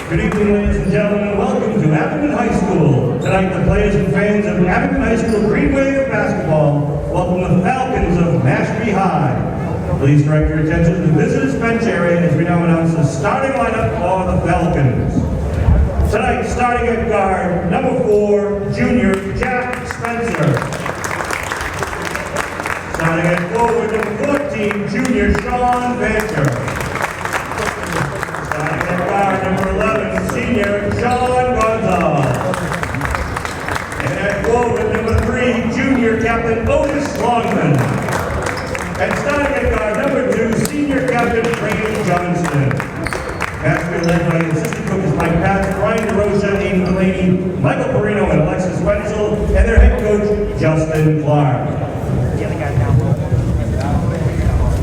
Good evening, ladies and gentlemen, and welcome to Abington High School. Tonight, the players and fans of Abington High School Green Wave basketball welcome the Falcons of Mashpee High. Please direct your attention to the visitors' bench area as we now announce the starting lineup for the Falcons. Tonight, starting at guard, number 4, junior Jack Spencer. Starting at forward, number 14, junior Sean Vancher. Starting at guard, number 11, senior John Gonzalez. And at forward, number 3, junior captain Otis Longman. And starting at guard, number 2, senior captain Ray Johnston. Mashpee led by assistant coaches Mike Patch, Ryan DeRocha, Aiden Delaney, Michael Perino, and Alexis Wenzel, and their head coach, Justin Clark.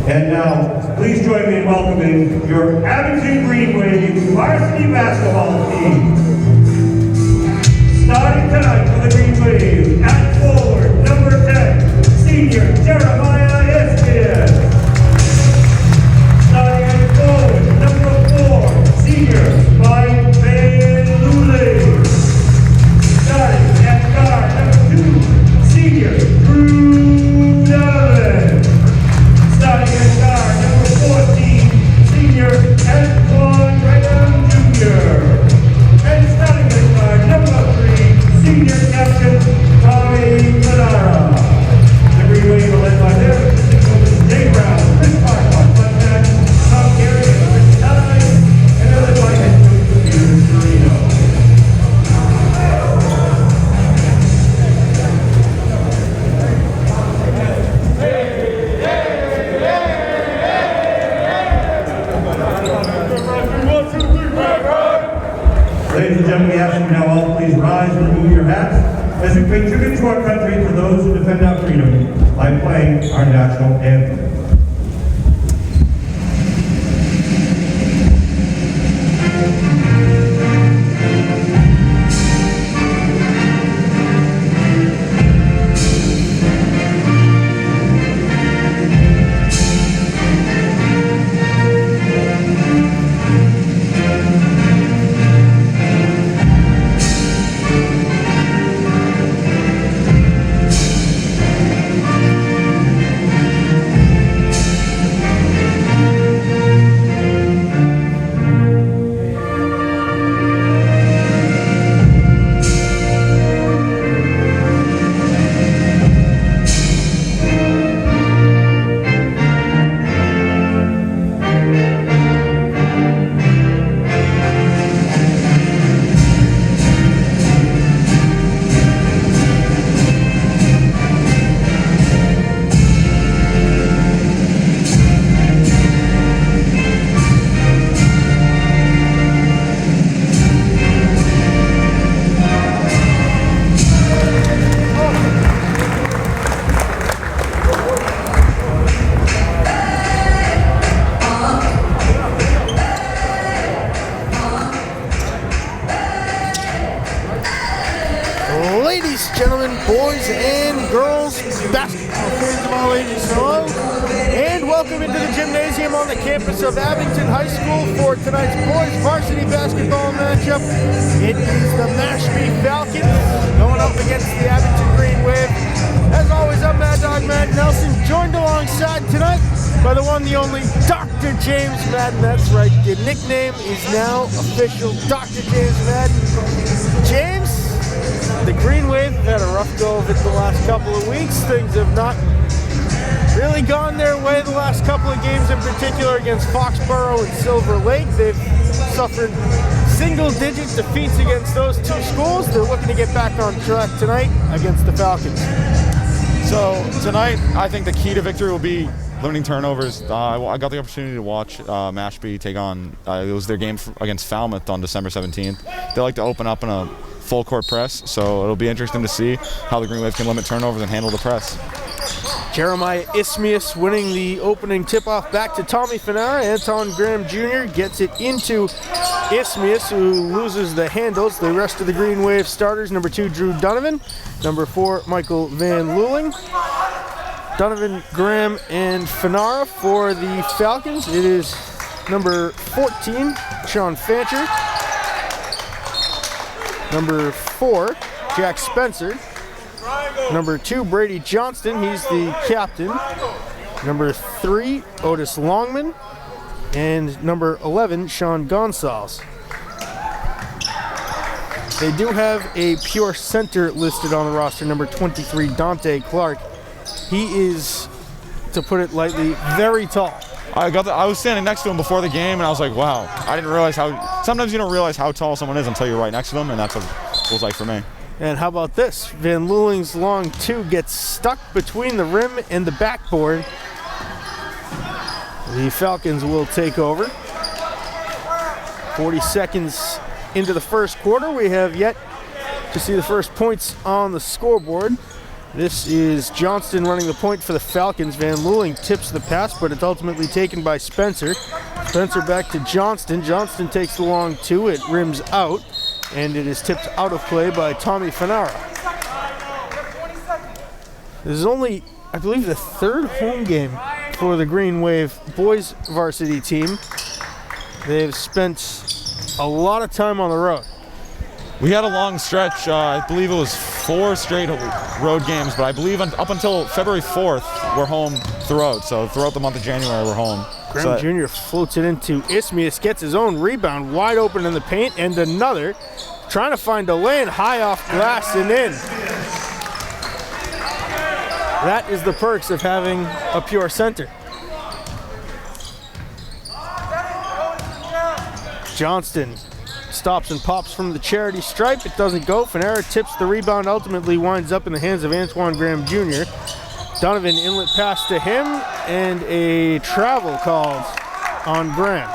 And now, please join me in welcoming your Abington Green Wave Varsity basketball team. Starting tonight for the Green Wave, at forward, number 10, senior Jeremiah Esquier. Starting at forward, number 4, senior Mike Van Luley. Starting at guard, number 2, senior Drew Donovan. Starting at guard, number 14, senior Antoine Graham Jr. And starting at guard, number 3, senior captain Tommy Manara. The Green Wave are led by their assistant coaches Jay Brown, Chris Park, Tom Gary, and Rich Ty, and they're led by head coach Peter Serino. Ladies and gentlemen, we ask you now all please rise and remove your hats as we pay tribute to our country for those who defend our freedom by playing our national anthem. Ladies, gentlemen, boys and girls, basketball fans of all ages, hello, and welcome into the gymnasium on the campus of Abington High School for tonight's boys varsity basketball matchup. It is the Mashpee Falcons going up against the Abington Green Wave. As always, I'm Mad Dog Matt Nelson, joined alongside tonight by the one, the only Dr. James Madden. That's right, the nickname is now official, Dr. James Madden. James, the Green Wave have had a rough go of it the last couple of weeks. Things have not really gone their way the last couple of games, in particular against Foxborough and Silver Lake. They've suffered single-digit defeats against those two schools. They're looking to get back on track tonight against the Falcons. So tonight, I think the key to victory will be limiting turnovers. I got the opportunity to watch Mashpee take on, it was their game against Falmouth on December 17th. They like to open up in a full court press, so it'll be interesting to see how the Green Wave can limit turnovers and handle the press. Jeremiah Ismius winning the opening tip-off back to Tommy Fanara. Anton Graham Jr. gets it into Ismius, who loses the handles. The rest of the Green Wave starters, number 2, Drew Donovan. Number 4, Michael Van Luling. Donovan, Graham, and Fanara for the Falcons. It is number 14, Sean Fancher. Number 4, Jack Spencer. Number 2, Brady Johnston. He's the captain. Number 3, Otis Longman. And number 11, Sean Gonsalves. They do have a pure center listed on the roster, number 23, Dante Clark. He is, to put it lightly, very tall. I was standing next to him before the game, and I was like, wow. I didn't realize how. Sometimes you don't realize how tall someone is until you're right next to them, and that's what it was like for me. And how about this? Van Luling's long 2 gets stuck between the rim and the backboard. The Falcons will take over. 40 seconds into the first quarter. We have yet to see the first points on the scoreboard. This is Johnston running the point for the Falcons. Van Luling tips the pass, but it's ultimately taken by Spencer. Spencer back to Johnston. Johnston takes the long 2. It rims out, and it is tipped out of play by Tommy Fanara. This is only, I believe, the 3rd home game for the Green Wave boys varsity team. They've spent a lot of time on the road. We had a long stretch. I believe it was 4 straight road games, but I believe up until February 4th, we're home throughout. So throughout the month of January, we're home. Graham Jr. floats it into Ismius, gets his own rebound, wide open in the paint, and another. Trying to find a lane, high off glass and in. That is the perks of having a pure center. Johnston stops and pops from the charity stripe. It doesn't go. Fanara tips the rebound, ultimately winds up in the hands of Antoine Graham Jr. Donovan inlet pass to him, and a travel called on Graham.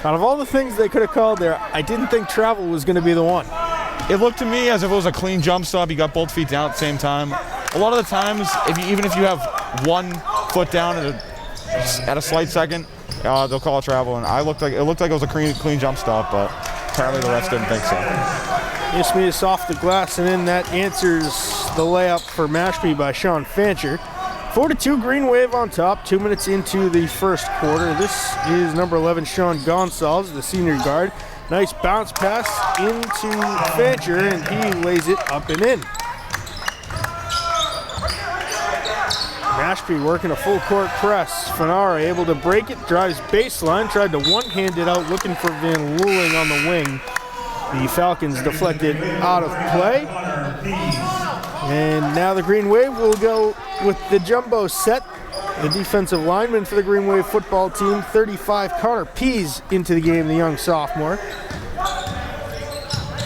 Out of all the things they could have called there, I didn't think travel was going to be the one. It looked to me as if it was a clean jump stop. You got both feet down at the same time. A lot of the times, even if you have 1 foot down at a slight second, they'll call a travel, and it looked like it was a clean jump stop, but apparently the refs didn't think so. Ismius off the glass, and then that answers the layup for Mashpee by Sean Fancher. 4-2 Green Wave on top, 2 minutes into the first quarter. This is number 11, Sean Gonsalves, the senior guard. Nice bounce pass into Fancher, and he lays it up and in. Mashpee working a full court press. Fanara able to break it, drives baseline, tried to one-hand it out, looking for Van Luling on the wing. The Falcons deflected out of play. And now the Green Wave will go with the jumbo set. The defensive lineman for the Green Wave football team, 35, Connor Pease, into the game, the young sophomore.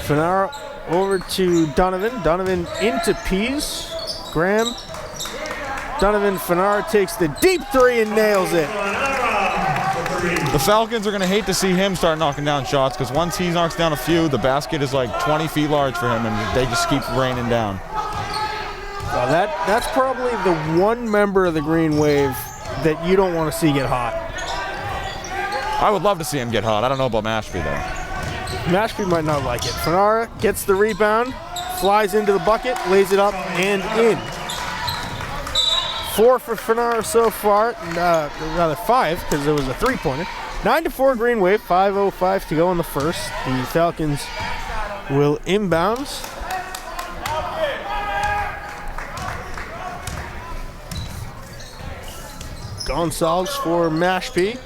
Fanara over to Donovan. Donovan into Pease. Graham. Donovan Fanara takes the deep 3 and nails it. The Falcons are going to hate to see him start knocking down shots, because once he knocks down a few, the basket is like 20 feet large for him, and they just keep raining down. Well, that's probably the one member of the Green Wave that you don't want to see get hot. I would love to see him get hot. I don't know about Mashpee, though. Mashpee might not like it. Fanara gets the rebound, flies into the bucket, lays it up and in. 4 for Fanara so far, rather 5, because it was a 3-pointer. 9-4 Green Wave, 5:05 to go in the first. The Falcons will inbounds. Gonsalves for Mashpee.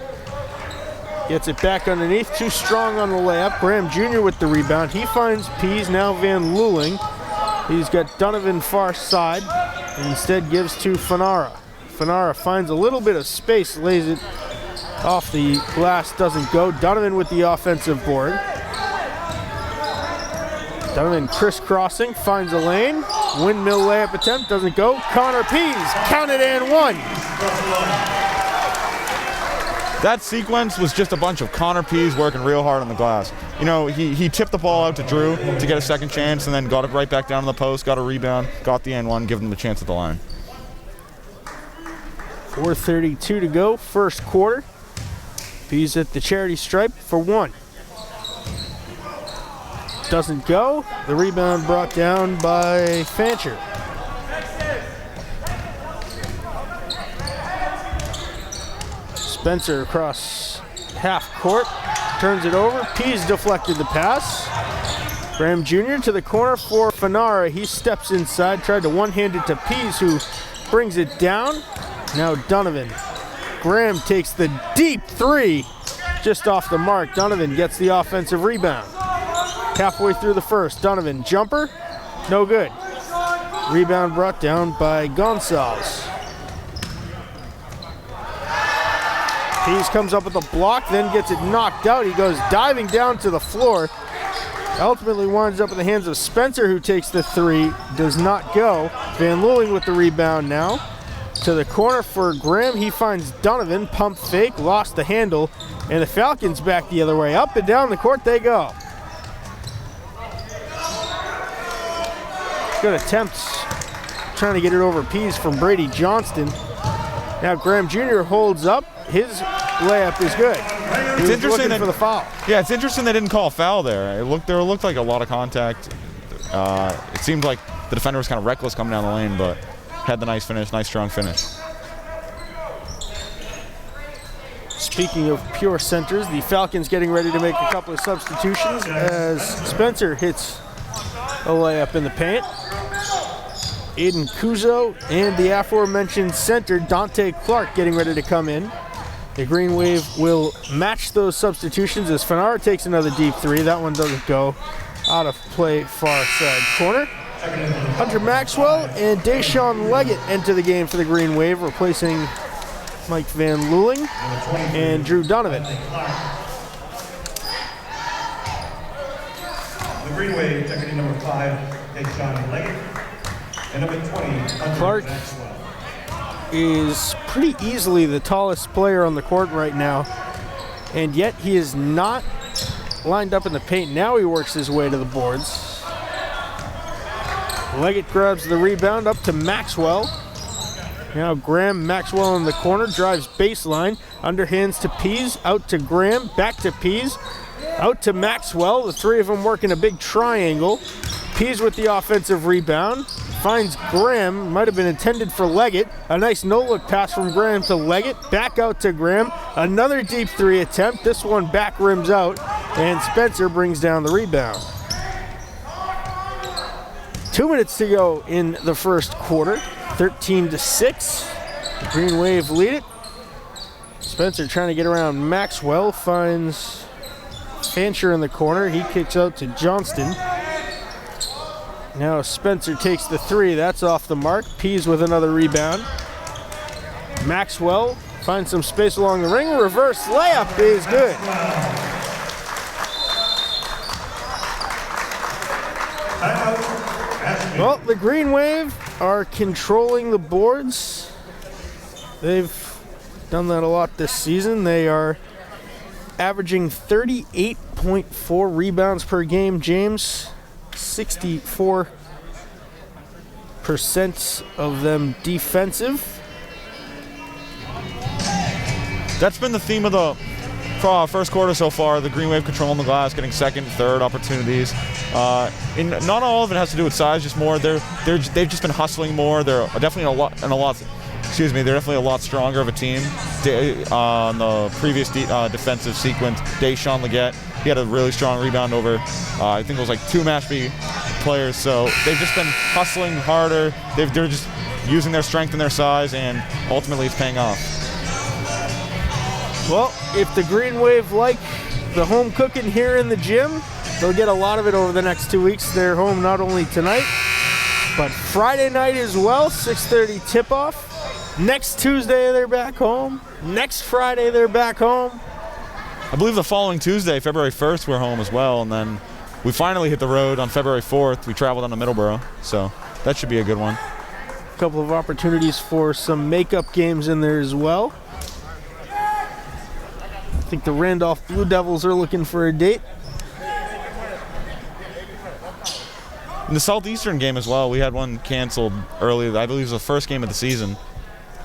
Gets it back underneath, too strong on the layup. Graham Jr. with the rebound. He finds Pease, now Van Luling. He's got Donovan far side, and instead gives to Fanara. Fanara finds a little bit of space, lays it off the glass, doesn't go. Donovan with the offensive board. Donovan crisscrossing, finds a lane. Windmill layup attempt, doesn't go. Connor Pease, counted and one. That sequence was just a bunch of Connor Pease working real hard on the glass. You know, he tipped the ball out to Drew to get a second chance, and then got it right back down to the post, got a rebound, got the N1, give them the chance at the line. 4:32 to go, first quarter. Pease at the charity stripe for 1. Doesn't go. The rebound brought down by Fancher. Spencer across half court. turns it over. Pease deflected the pass. Graham Jr. to the corner for Fanara. He steps inside, tried to one-hand it to Pease, who brings it down. Now Donovan. Graham takes the deep three just off the mark. Donovan gets the offensive rebound. Halfway through the first, Donovan jumper, no good. Rebound brought down by Gonçalves. Pease comes up with a block, then gets it knocked out. He goes diving down to the floor. Ultimately winds up in the hands of Spencer, who takes the three, does not go. Van Luling with the rebound now. To the corner for Graham, he finds Donovan, pump fake, lost the handle, and the Falcons back the other way. Up and down the court they go. Good attempts trying to get it over Pease from Brady Johnston. Now Graham Jr. holds up. His layup is good. It's interesting for the foul. Yeah, it's interesting they didn't call a foul there. It looked like a lot of contact. It seemed like the defender was kind of reckless coming down the lane, but had the nice strong finish. Speaking of pure centers, the Falcons getting ready to make a couple of substitutions as Spencer hits a layup in the paint. Aiden Kuzo and the aforementioned center Dante Clark getting ready to come in. The Green Wave will match those substitutions as Fanara takes another deep three. That one doesn't go. Out of play, far side corner. Hunter Maxwell and Deshaun Leggett enter the game for the Green Wave, replacing Mike Van Luling and Drew Donovan. The Green Wave, checking in number 5, Deshaun Leggett, and number 20, Hunter Clark Maxwell. Is pretty easily the tallest player on the court right now, and yet he is not lined up in the paint. Now he works his way to the boards. Leggett grabs the rebound up to Maxwell. Now Graham, Maxwell in the corner, drives baseline, underhands to Pease, out to Graham, back to Pease, out to Maxwell. The three of them working a big triangle. Pease with the offensive rebound. Finds Graham, might have been intended for Leggett. A nice no-look pass from Graham to Leggett. Back out to Graham. Another deep three attempt. This one back rims out, and Spencer brings down the rebound. 2 minutes to go in the first quarter. 13-6. The Green Wave lead it. Spencer trying to get around Maxwell. Finds Fancher in the corner. He kicks out to Johnston. Now Spencer takes the three. That's off the mark. Pease with another rebound. Maxwell finds some space along the ring. Reverse layup is good. Well, the Green Wave are controlling the boards. They've done that a lot this season. They are averaging 38.4 rebounds per game, James. 64% of them defensive. That's been the theme of the first quarter so far. The Green Wave controlling the glass, getting second, third opportunities. And not all of it has to do with size, just more. They've just been hustling more. They're definitely they're definitely a lot stronger of a team. On the previous defensive sequence, Deshaun Leggett, he had a really strong rebound over, I think it was like 2 Mashpee players. So they've just been hustling harder. They're just using their strength and their size, and ultimately it's paying off. Well, if the Green Wave like the home cooking here in the gym, they'll get a lot of it over the next 2 weeks. They're home not only tonight, but Friday night as well, 6:30 tip-off. Next Tuesday, they're back home. Next Friday, they're back home. I believe the following Tuesday, February 1st, we're home as well, and then we finally hit the road on February 4th. We traveled down to Middleborough, so that should be a good one. A couple of opportunities for some makeup games in there as well. I think the Randolph Blue Devils are looking for a date. In the Southeastern game as well, we had one canceled early. I believe it was the first game of the season,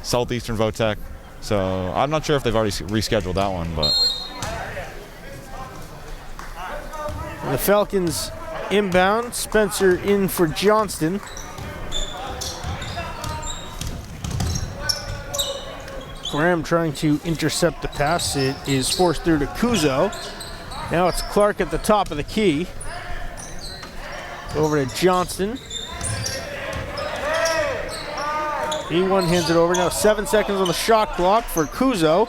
Southeastern Votech. So I'm not sure if they've already rescheduled that one, but. The Falcons inbound. Spencer in for Johnston. Graham trying to intercept the pass. It is forced through to Kuzo. Now it's Clark at the top of the key. Over to Johnston. He one-hands it over. Now 7 seconds on the shot clock for Kuzo.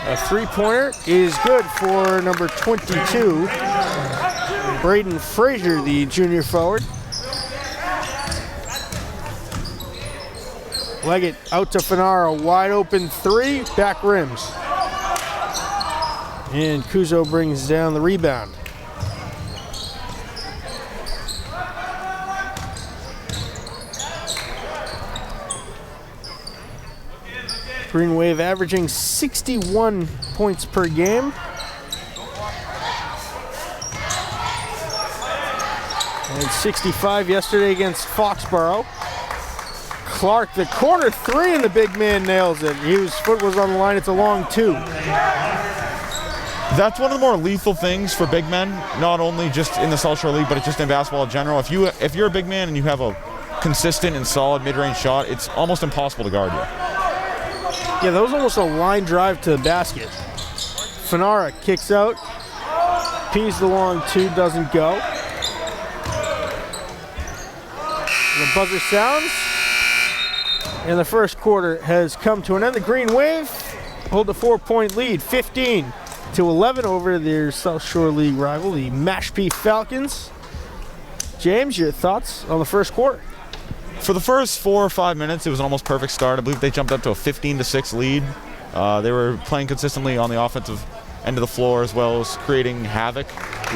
A three-pointer is good for number 22, Braden Frazier, the junior forward. Leggett out to Fanara, wide open three, back rims. And Kuzo brings down the rebound. Green Wave averaging 61 points per game. And 65 yesterday against Foxborough. Clark, the corner three, and the big man nails it. His foot was on the line. It's a long two. That's one of the more lethal things for big men, not only just in the South Shore League, but it's just in basketball in general. If you're a big man and you have a consistent and solid mid-range shot, it's almost impossible to guard you. Yeah, that was almost a line drive to the basket. Fanara kicks out. Pees the long two, doesn't go. The buzzer sounds. And the first quarter has come to an end. The Green Wave hold a 4-point lead, 15-11 over their South Shore League rival, the Mashpee Falcons. James, your thoughts on the first quarter? For the first 4 or 5 minutes, it was an almost perfect start. I believe they jumped up to a 15-6 lead. They were playing consistently on the offensive end of the floor as well as creating havoc,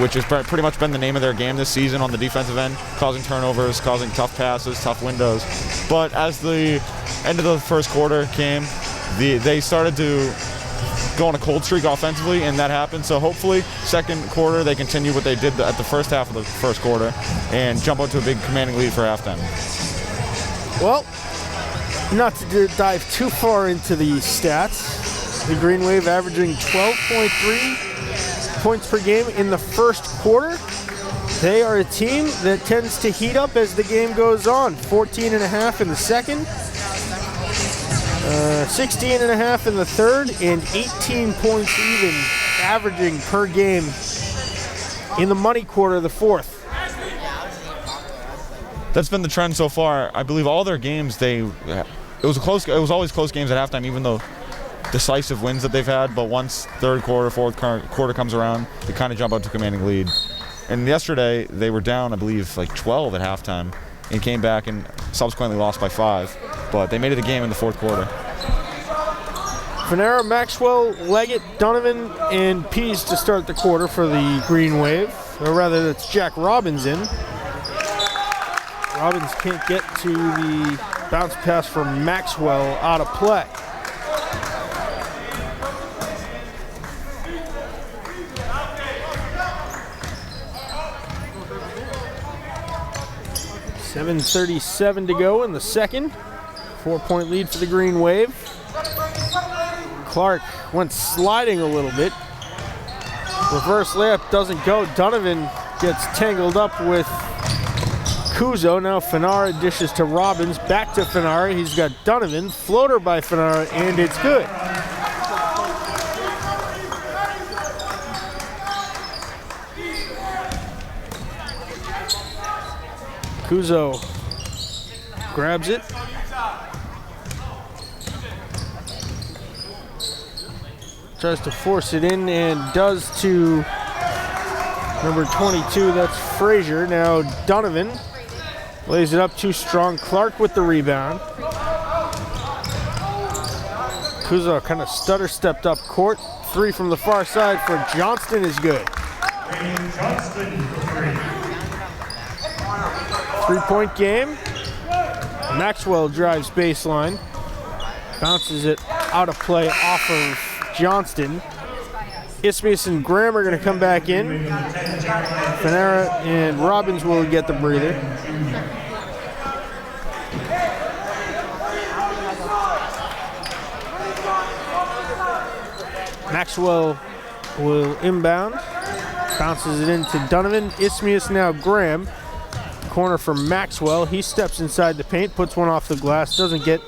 which has pretty much been the name of their game this season on the defensive end, causing turnovers, causing tough passes, tough windows. But as the end of the first quarter came, they started to go on a cold streak offensively, and that happened. So hopefully, second quarter, they continue what they did at the first half of the first quarter and jump out to a big commanding lead for halftime. Well, not to dive too far into the stats, the Green Wave averaging 12.3 points per game in the first quarter. They are a team that tends to heat up as the game goes on. 14.5 in the second, 16.5 in the third, and 18 points even averaging per game in the money quarter, the fourth. That's been the trend so far. I believe all their games, it was always close games at halftime, even though decisive wins that they've had. But once third quarter, fourth quarter comes around, they kind of jump out to a commanding lead. And yesterday, they were down, I believe, like 12 at halftime, and came back and subsequently lost by 5. But they made it a game in the fourth quarter. Fanara, Maxwell, Leggett, Donovan, and Pease to start the quarter for the Green Wave. Or rather, that's Jack Robbins in. Robbins can't get to the bounce pass from Maxwell, out of play. .37 to go in the second. 4-point lead for the Green Wave. Clark went sliding a little bit. Reverse layup doesn't go. Donovan gets tangled up with Kuzo. Now Fanara dishes to Robbins. Back to Fanara. He's got Donovan. Floater by Fanara, and it's good. Kuzo grabs it. Tries to force it in and does to number 22. That's Frazier. Now Donovan lays it up too strong. Clark with the rebound. Kuzo kind of stutter stepped up court. Three from the far side for Johnston is good. Johnston for three. 3-point game. Maxwell drives baseline. Bounces it out of play off of Johnston. Ismius and Graham are going to come back in. Fanara and Robbins will get the breather. Maxwell will inbound. Bounces it into Donovan. Ismius now Graham. Corner for Maxwell. He steps inside the paint, puts one off the glass, doesn't get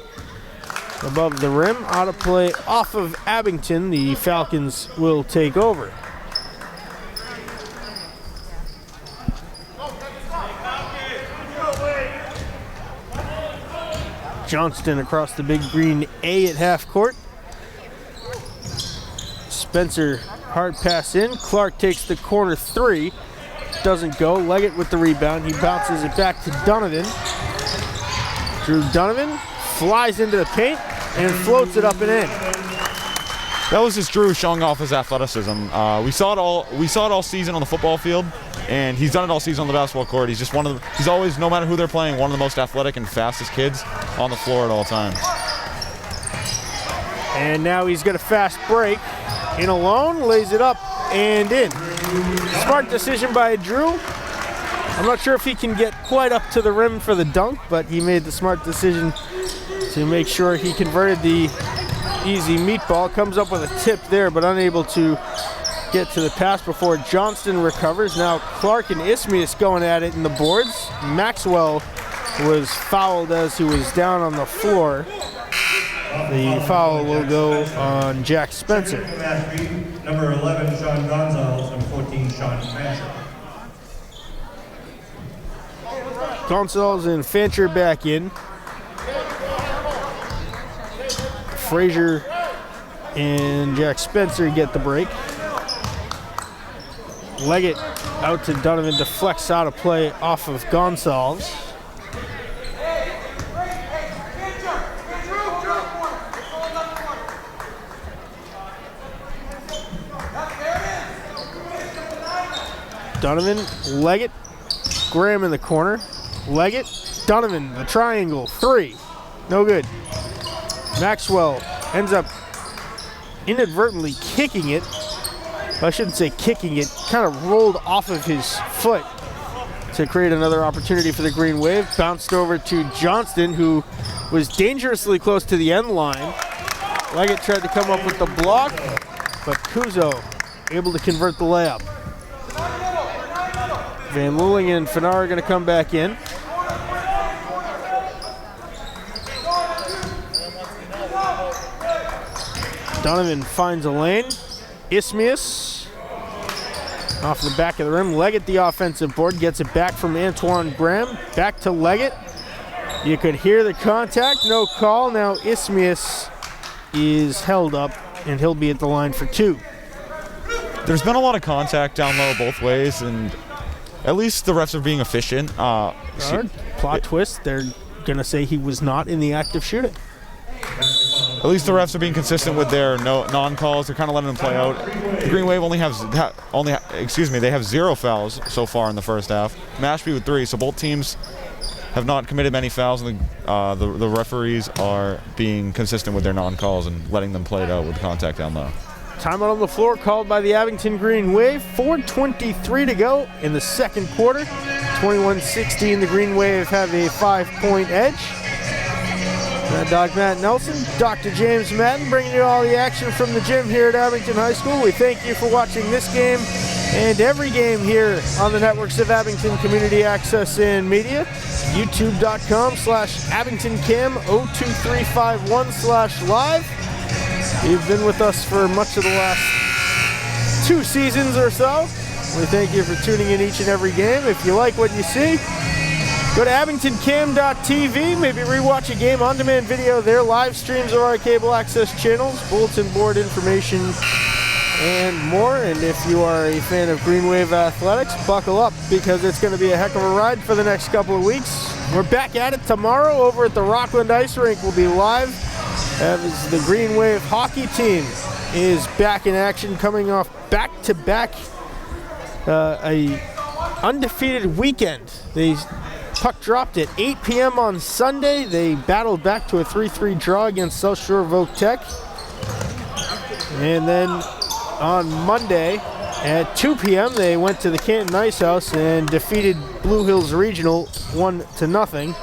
above the rim. Out of play off of Abington. The Falcons will take over. Johnston across the big green A at half court. Spencer, hard pass in. Clark takes the corner three. Doesn't go. Leggett with the rebound. He bounces it back to Donovan. Drew Donovan flies into the paint and floats it up and in. That was just Drew showing off his athleticism. We saw it all season on the football field, and he's done it all season on the basketball court. He's just he's always, no matter who they're playing, one of the most athletic and fastest kids on the floor at all times. And now he's got a fast break. In alone, lays it up and in. Smart decision by Drew. I'm not sure if he can get quite up to the rim for the dunk, but he made the smart decision to make sure he converted the easy meatball. Comes up with a tip there, but unable to get to the pass before Johnston recovers. Now Clark and Ismius going at it in the boards. Maxwell was fouled as he was down on the floor. The foul will go on Jack Spencer. Number 11, Sean Gonzalez, and 14, Sean Fancher. Gonzalez and Fancher back in. Frazier and Jack Spencer get the break. Leggett out to Donovan, deflects out of play off of Gonzalez. Donovan, Leggett, Graham in the corner. Leggett, Donovan, the triangle, three. No good. Maxwell ends up inadvertently kicking it. I shouldn't say kicking it, kind of rolled off of his foot to create another opportunity for the Green Wave. Bounced over to Johnston, who was dangerously close to the end line. Leggett tried to come up with the block, but Kuzo able to convert the layup. Van Luling and Fanar are going to come back in. Donovan finds a lane. Ismius off the back of the rim. Leggett the offensive board. Gets it back from Antoine Graham. Back to Leggett. You could hear the contact. No call. Now Ismius is held up, and he'll be at the line for two. There's been a lot of contact down low both ways, and at least the refs are being efficient. Plot twist, they're going to say he was not in the act of shooting. At least the refs are being consistent with their non-calls. They're kind of letting them play out. The Green Wave they have 0 fouls so far in the first half. Mashpee with 3, so both teams have not committed many fouls, and the referees are being consistent with their non-calls and letting them play it out with contact down low. Timeout on the floor called by the Abington Green Wave. 4:23 to go in the second quarter. 21-16, the Green Wave have a 5-point edge. Doc Matt Nelson, Dr. James Madden, bringing you all the action from the gym here at Abington High School. We thank you for watching this game and every game here on the networks of Abington Community Access and Media. YouTube.com/AbingtonCam02351/live. You've been with us for much of the last 2 seasons or so. We thank you for tuning in each and every game. If you like what you see, go to abingtoncam.tv, maybe rewatch a game on-demand video there, live streams of our cable access channels, bulletin board information, and more. And if you are a fan of Green Wave Athletics, buckle up because it's going to be a heck of a ride for the next couple of weeks. We're back at it tomorrow over at the Rockland Ice Rink. We'll be live as the Green Wave hockey team is back in action, coming off back-to-back a undefeated weekend. They puck dropped at 8 p.m. on Sunday. They battled back to a 3-3 draw against South Shore Voc Tech. And then on Monday at 2 p.m. they went to the Canton Ice House and defeated Blue Hills Regional 1-0.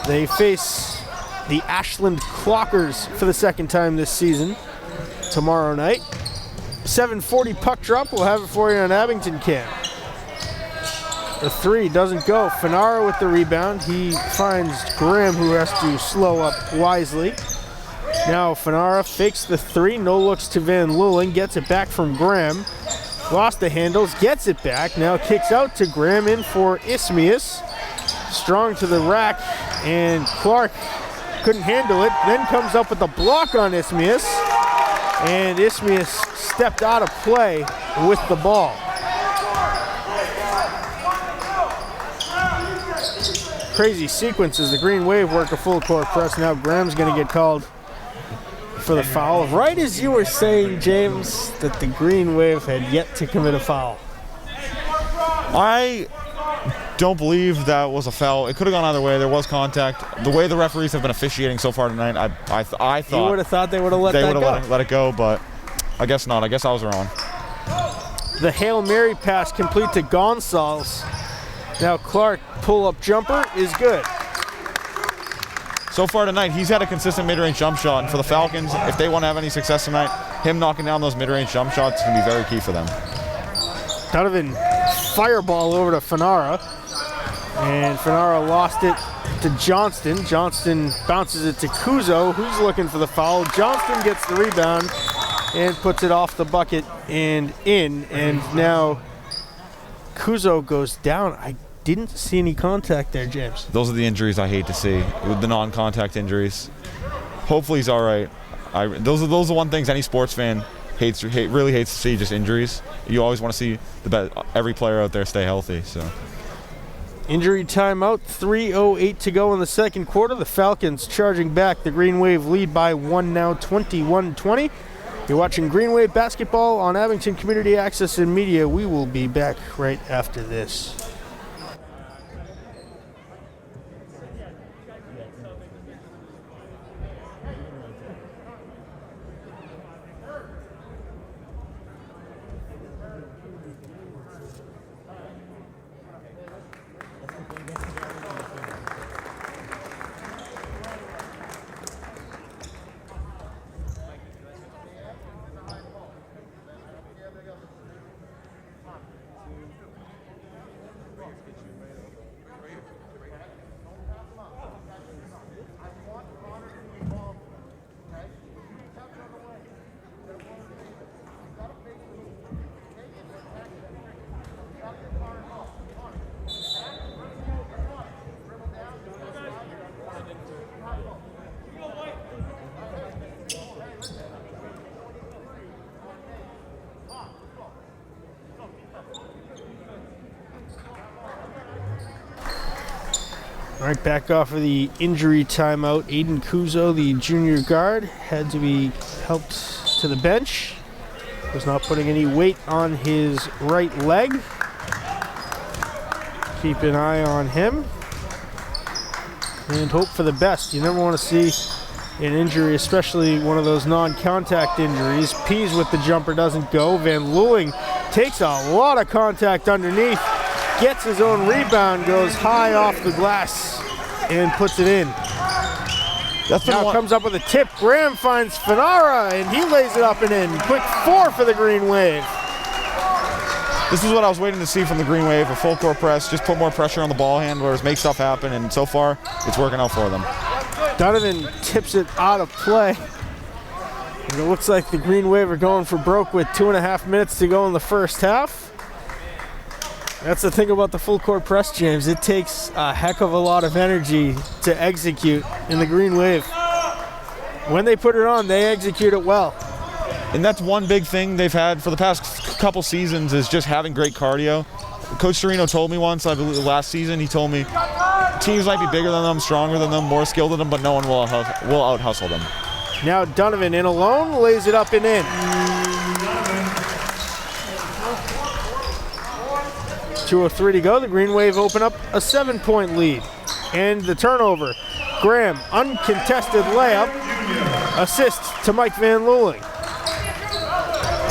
They face the Ashland Clockers for the second time this season tomorrow night. 7:40 puck drop. We'll have it for you on Abington Cam. The 3 doesn't go. Fanara with the rebound. He finds Graham, who has to slow up wisely. Now Fanara fakes the 3. No looks to Van Luling. Gets it back from Graham. Lost the handles. Gets it back. Now kicks out to Graham in for Ismius. Strong to the rack. And Clark couldn't handle it. Then comes up with a block on Ismias, and Ismias stepped out of play with the ball. Crazy sequence as the Green Wave work a full court press. Now Graham's going to get called for the foul. Right as you were saying, James, that the Green Wave had yet to commit a foul. I don't believe that was a foul. It could have gone either way. There was contact. The way the referees have been officiating so far tonight, I thought You would have thought they would have let that go. They would have let it go, but I guess not. I guess I was wrong. The Hail Mary pass complete to Gonsalves. Now Clark pull-up jumper is good. So far tonight, he's had a consistent mid-range jump shot, and for the Falcons, if they want to have any success tonight, him knocking down those mid-range jump shots can be very key for them. Donovan fireball over to Fanara, and Fanara lost it to Johnston. Johnston bounces it to Kuzo, who's looking for the foul. Johnston gets the rebound and puts it off the bucket and in, and now Kuzo goes down. I didn't see any contact there, James. Those are the injuries I hate to see, with the non-contact injuries. Hopefully he's all right. Those are the one things any sports fan really hates to see, just injuries. You always want to see every player out there stay healthy. So. Injury timeout, 3:08 to go in the second quarter. The Falcons charging back. The Green Wave lead by 1 now, 21-20. You're watching Green Wave basketball on Abington Community Access and Media. We will be back right after this. All right, back off of the injury timeout. Aiden Kuzo, the junior guard, had to be helped to the bench. Was not putting any weight on his right leg. Keep an eye on him and hope for the best. You never want to see an injury, especially one of those non-contact injuries. Pease with the jumper doesn't go. Van Luling takes a lot of contact underneath. Gets his own rebound, goes high off the glass, and puts it in. Now comes up with a tip. Graham finds Fanara, and he lays it up and in. Quick 4 for the Green Wave. This is what I was waiting to see from the Green Wave, a full court press, just put more pressure on the ball handlers, make stuff happen, and so far, it's working out for them. Donovan tips it out of play. And it looks like the Green Wave are going for broke with 2.5 minutes to go in the first half. That's the thing about the full court press, James. It takes a heck of a lot of energy to execute in the Green Wave. When they put it on, they execute it well. And that's one big thing they've had for the past couple seasons is just having great cardio. Coach Serino told me once, I believe last season, he told me teams might be bigger than them, stronger than them, more skilled than them, but no one will out-hustle them. Now Donovan in alone, lays it up and in. 2:03 to go. The Green Wave open up a 7-point lead. And the turnover. Graham, uncontested layup. Assist to Mike Van Luling.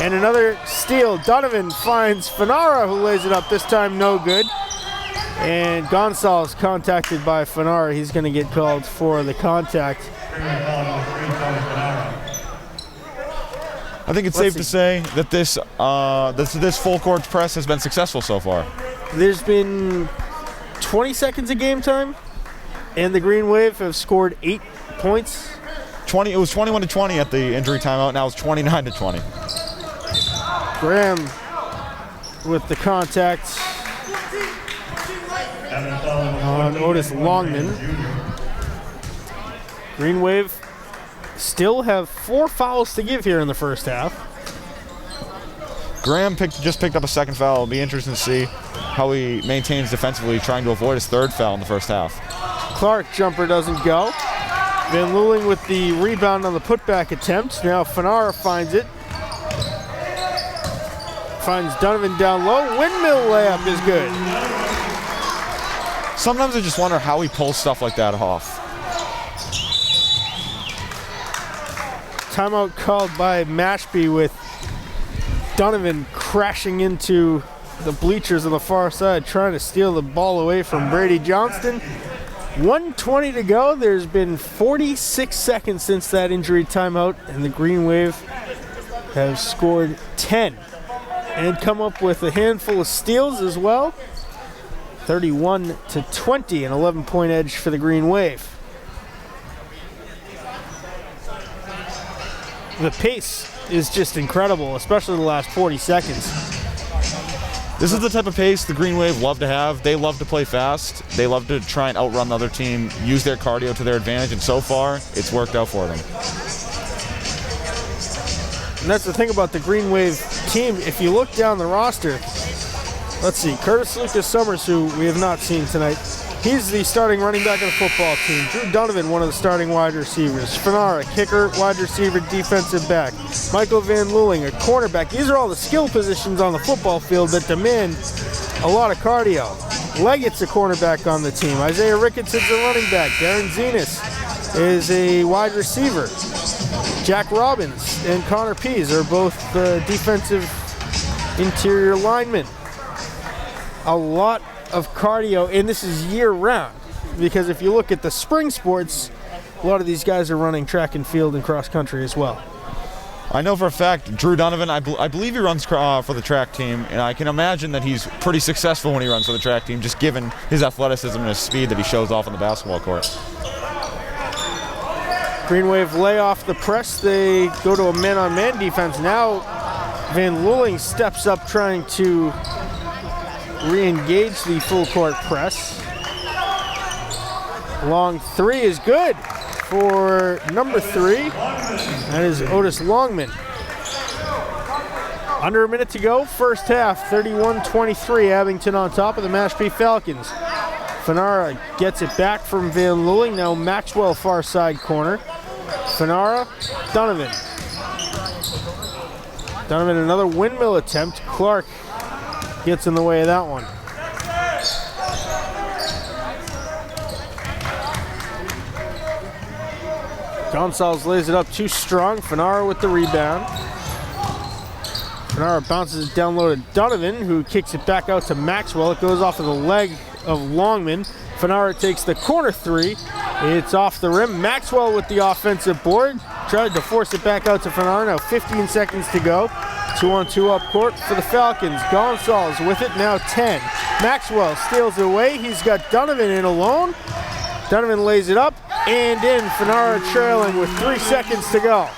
And another steal. Donovan finds Fanara, who lays it up. This time no good. And Gonsalves contacted by Fanara. He's going to get called for the contact. I think it's safe to say that this full court press has been successful so far. There's been 20 seconds of game time, and the Green Wave have scored 8 points. It was 21-20 at the injury timeout. Now it's 29-20. Graham with the contact on Otis Longman. Green Wave still have 4 fouls to give here in the first half. Graham just picked up a second foul. It'll be interesting to see how he maintains defensively, trying to avoid his 3rd foul in the first half. Clark jumper doesn't go. Van Luling with the rebound on the putback attempt. Now Fanara finds it. Finds Donovan down low. Windmill layup is good. Sometimes I just wonder how he pulls stuff like that off. Timeout called by Mashpee with Donovan crashing into the bleachers on the far side, trying to steal the ball away from Brady Johnston. 1:20 to go. There's been 46 seconds since that injury timeout, and the Green Wave have scored 10 and come up with a handful of steals as well. 31-20, an 11-point edge for the Green Wave. The pace is just incredible, especially the last 40 seconds. This is the type of pace the Green Wave love to have. They love to play fast. They love to try and outrun the other team, use their cardio to their advantage, and so far, it's worked out for them. And that's the thing about the Green Wave team. If you look down the roster, let's see, Curtis Lucas Summers, who we have not seen tonight, he's the starting running back of the football team. Drew Donovan, one of the starting wide receivers. Fanara, kicker, wide receiver, defensive back. Michael Van Luling, a cornerback. These are all the skill positions on the football field that demand a lot of cardio. Leggett's a cornerback on the team. Isaiah Ricketson's a running back. Darren Zenas is a wide receiver. Jack Robbins and Connor Pease are both defensive interior linemen. A lot of cardio, and this is year-round, because if you look at the spring sports, a lot of these guys are running track and field and cross-country as well. I know for a fact, Drew Donovan, I believe he runs for the track team, and I can imagine that he's pretty successful when he runs for the track team, just given his athleticism and his speed that he shows off on the basketball court. Green Wave lay off the press. They go to a man-on-man defense. Now Van Luling steps up trying to re-engage the full-court press. Long 3 is good for number 3. That is Otis Longman. Under a minute to go, first half, 31-23. Abington on top of the Mashpee Falcons. Fanara gets it back from Van Luling. Now Maxwell far side corner. Fanara, Donovan. Donovan another windmill attempt. Clark gets in the way of that one. Gonzalez lays it up too strong. Fanara with the rebound. Fanara bounces it down low to Donovan, who kicks it back out to Maxwell. It goes off of the leg of Longman. Fanara takes the corner 3. It's off the rim. Maxwell with the offensive board. Tried to force it back out to Fanara. Now 15 seconds to go. 2-on-2 up court for the Falcons. Gonzalez with it, now 10. Maxwell steals it away. He's got Donovan in alone. Donovan lays it up and in. Fanara trailing with 3 seconds to go.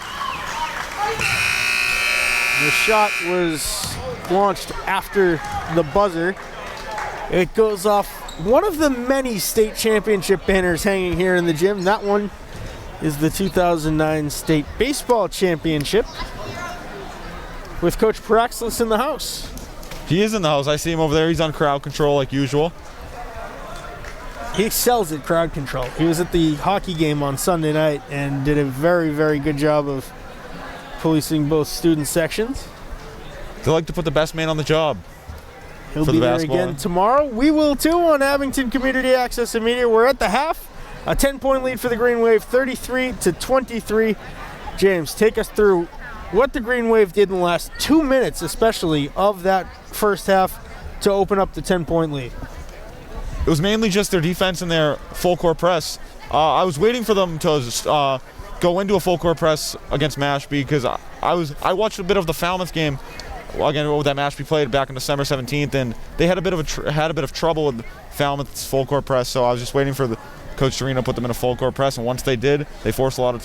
The shot was launched after the buzzer. It goes off one of the many state championship banners hanging here in the gym. That one is the 2009 state baseball championship with Coach Paraxlis in the house. He is in the house. I see him over there. He's on crowd control like usual. He excels at crowd control. He was at the hockey game on Sunday night and did a very, very good job of policing both student sections. They like to put the best man on the job. He'll be there again tomorrow. We will too on Abington Community Access and Media. We're at the half. A 10-point lead for the Green Wave, 33-23. James, take us through what the Green Wave did in the last 2 minutes, especially of that first half, to open up the 10-point lead. It was mainly just their defense and their full-court press. I was waiting for them to go into a full-court press against Mashpee because I watched a bit of the Falmouth game again that Mashpee played back on December 17th, and they had a bit of trouble with Falmouth's full-court press. So I was just waiting for the Coach Torino put them in a full-court press, and once they did, they forced a lot of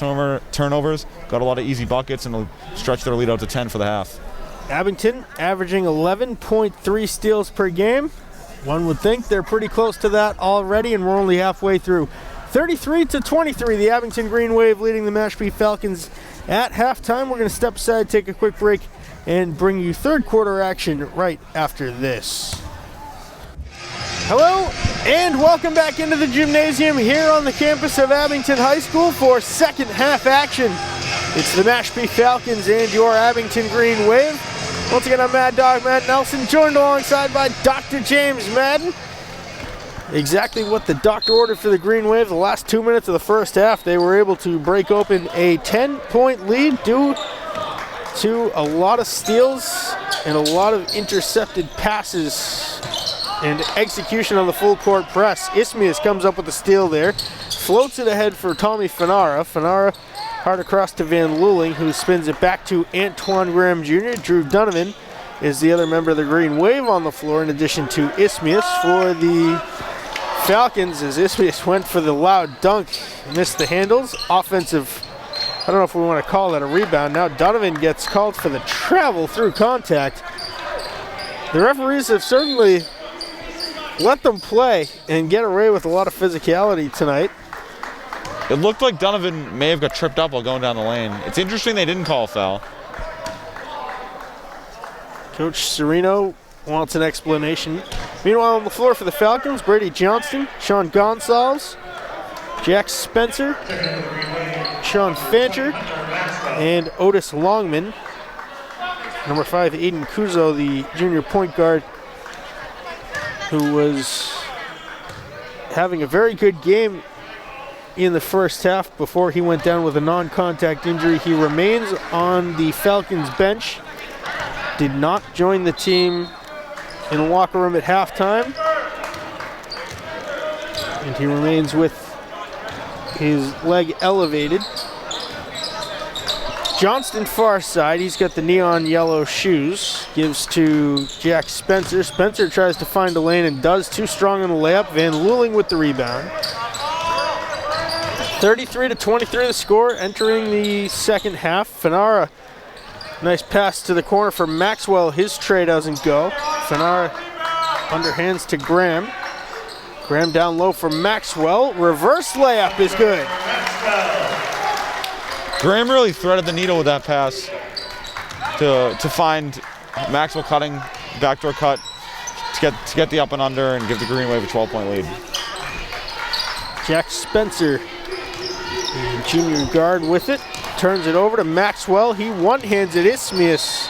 turnovers, got a lot of easy buckets, and stretched their lead out to 10 for the half. Abington averaging 11.3 steals per game. One would think they're pretty close to that already, and we're only halfway through. 33-23, the Abington Green Wave leading the Mashpee Falcons at halftime. We're going to step aside, take a quick break, and bring you third quarter action right after this. Hello, and welcome back into the gymnasium here on the campus of Abington High School for second half action. It's the Mashpee Falcons and your Abington Green Wave. Once again, I'm Mad Dog Matt Nelson, joined alongside by Dr. James Madden. Exactly what the doctor ordered for the Green Wave. The last 2 minutes of the first half, they were able to break open a 10-point lead due to a lot of steals and a lot of intercepted passes and execution on the full court press. Ismias comes up with a steal there, floats it ahead for Tommy Fanara. Fanara hard across to Van Luling, who spins it back to Antoine Graham Jr. Drew Donovan is the other member of the Green Wave on the floor, in addition to Ismias for the Falcons, as Ismias went for the loud dunk, missed the handles. Offensive, I don't know if we want to call that a rebound. Now Donovan gets called for the travel through contact. The referees have certainly let them play and get away with a lot of physicality tonight. It looked like Donovan may have got tripped up while going down the lane. It's interesting they didn't call a foul. Coach Serino wants an explanation. Meanwhile, on the floor for the Falcons, Brady Johnston, Sean Gonsalves, Jack Spencer, Sean Fancher, and Otis Longman. Number 5, Aiden Kuzo, the junior point guard, who was having a very good game in the first half before he went down with a non-contact injury. He remains on the Falcons bench. Did not join the team in the locker room at halftime. And he remains with his leg elevated. Johnston far side, he's got the neon yellow shoes. Gives to Jack Spencer. Spencer tries to find a lane and does. Too strong on the layup. Van Luling with the rebound. 33-23 the score, entering the second half. Fanara, nice pass to the corner for Maxwell. His tray doesn't go. Fanara underhands to Graham. Graham down low for Maxwell. Reverse layup is good. Graham really threaded the needle with that pass to find Maxwell cutting, backdoor cut, to get the up and under and give the Green Wave a 12-point lead. Jack Spencer, the junior guard, with it. Turns it over to Maxwell. He one-hands it. Ismias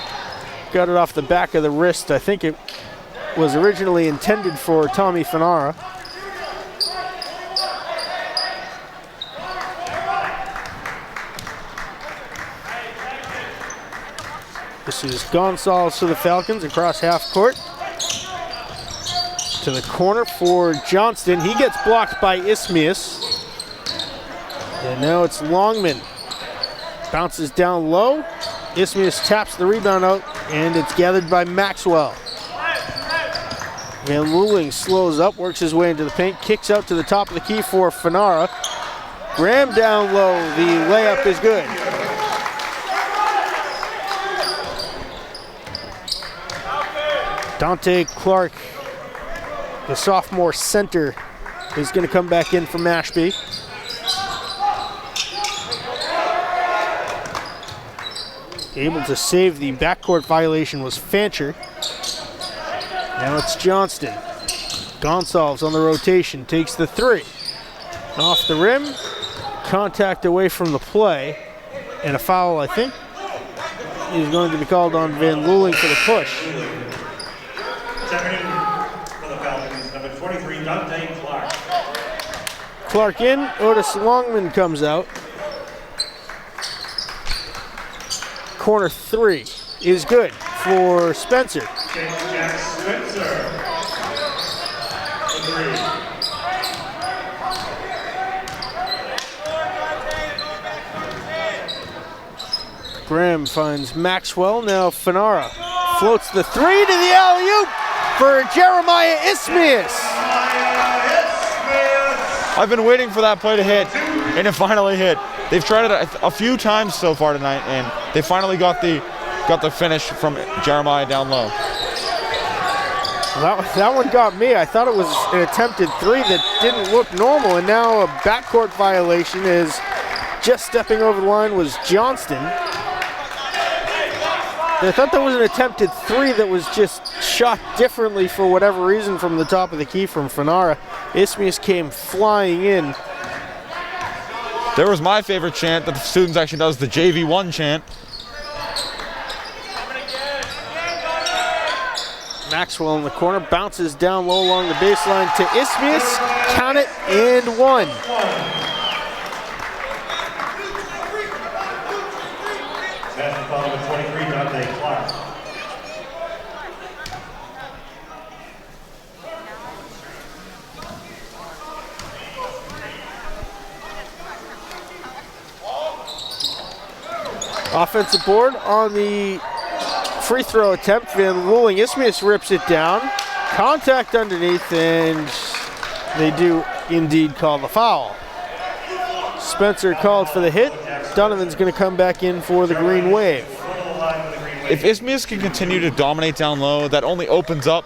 got it off the back of the wrist. I think it was originally intended for Tommy Fanara. This is Gonsalves for the Falcons across half court. To the corner for Johnston. He gets blocked by Ismias. And now it's Longman. Bounces down low. Ismias taps the rebound out, and it's gathered by Maxwell. Van Luling slows up, works his way into the paint, kicks out to the top of the key for Fanara. Graham down low. The layup is good. Dante Clark, the sophomore center, is going to come back in for Mashpee. Able to save the backcourt violation was Fancher. Now it's Johnston. Gonsalves on the rotation, takes the three. Off the rim, contact away from the play, and a foul, I think, is going to be called on Van Luling for the push. Checking in for the Falcons, number 23, Dante Clark. Clark in, Otis Longman comes out. Corner three is good for Spencer. Jack Spencer for three. Graham finds Maxwell. Now Fanara floats the three to the alley-oop for Jeremiah Ismias. I've been waiting for that play to hit, and it finally hit. They've tried it a few times so far tonight, and they finally got the finish from Jeremiah down low. That one got me. I thought it was an attempted three that didn't look normal, and now a backcourt violation is just stepping over the line was Johnston. I thought there was an attempted three that was just shot differently for whatever reason from the top of the key from Fanara. Isthmius came flying in. There was my favorite chant that the students actually does, the JV1 chant. Maxwell in the corner, bounces down low along the baseline to Isthmius. Count it, and one. That's the foul with 23, Dante Clark. Offensive board on the free throw attempt. Van Looling, Isthmius rips it down. Contact underneath, and they do indeed call the foul. Spencer called for the hit. Donovan's going to come back in for the Green Wave. If Isthmius can continue to dominate down low, that only opens up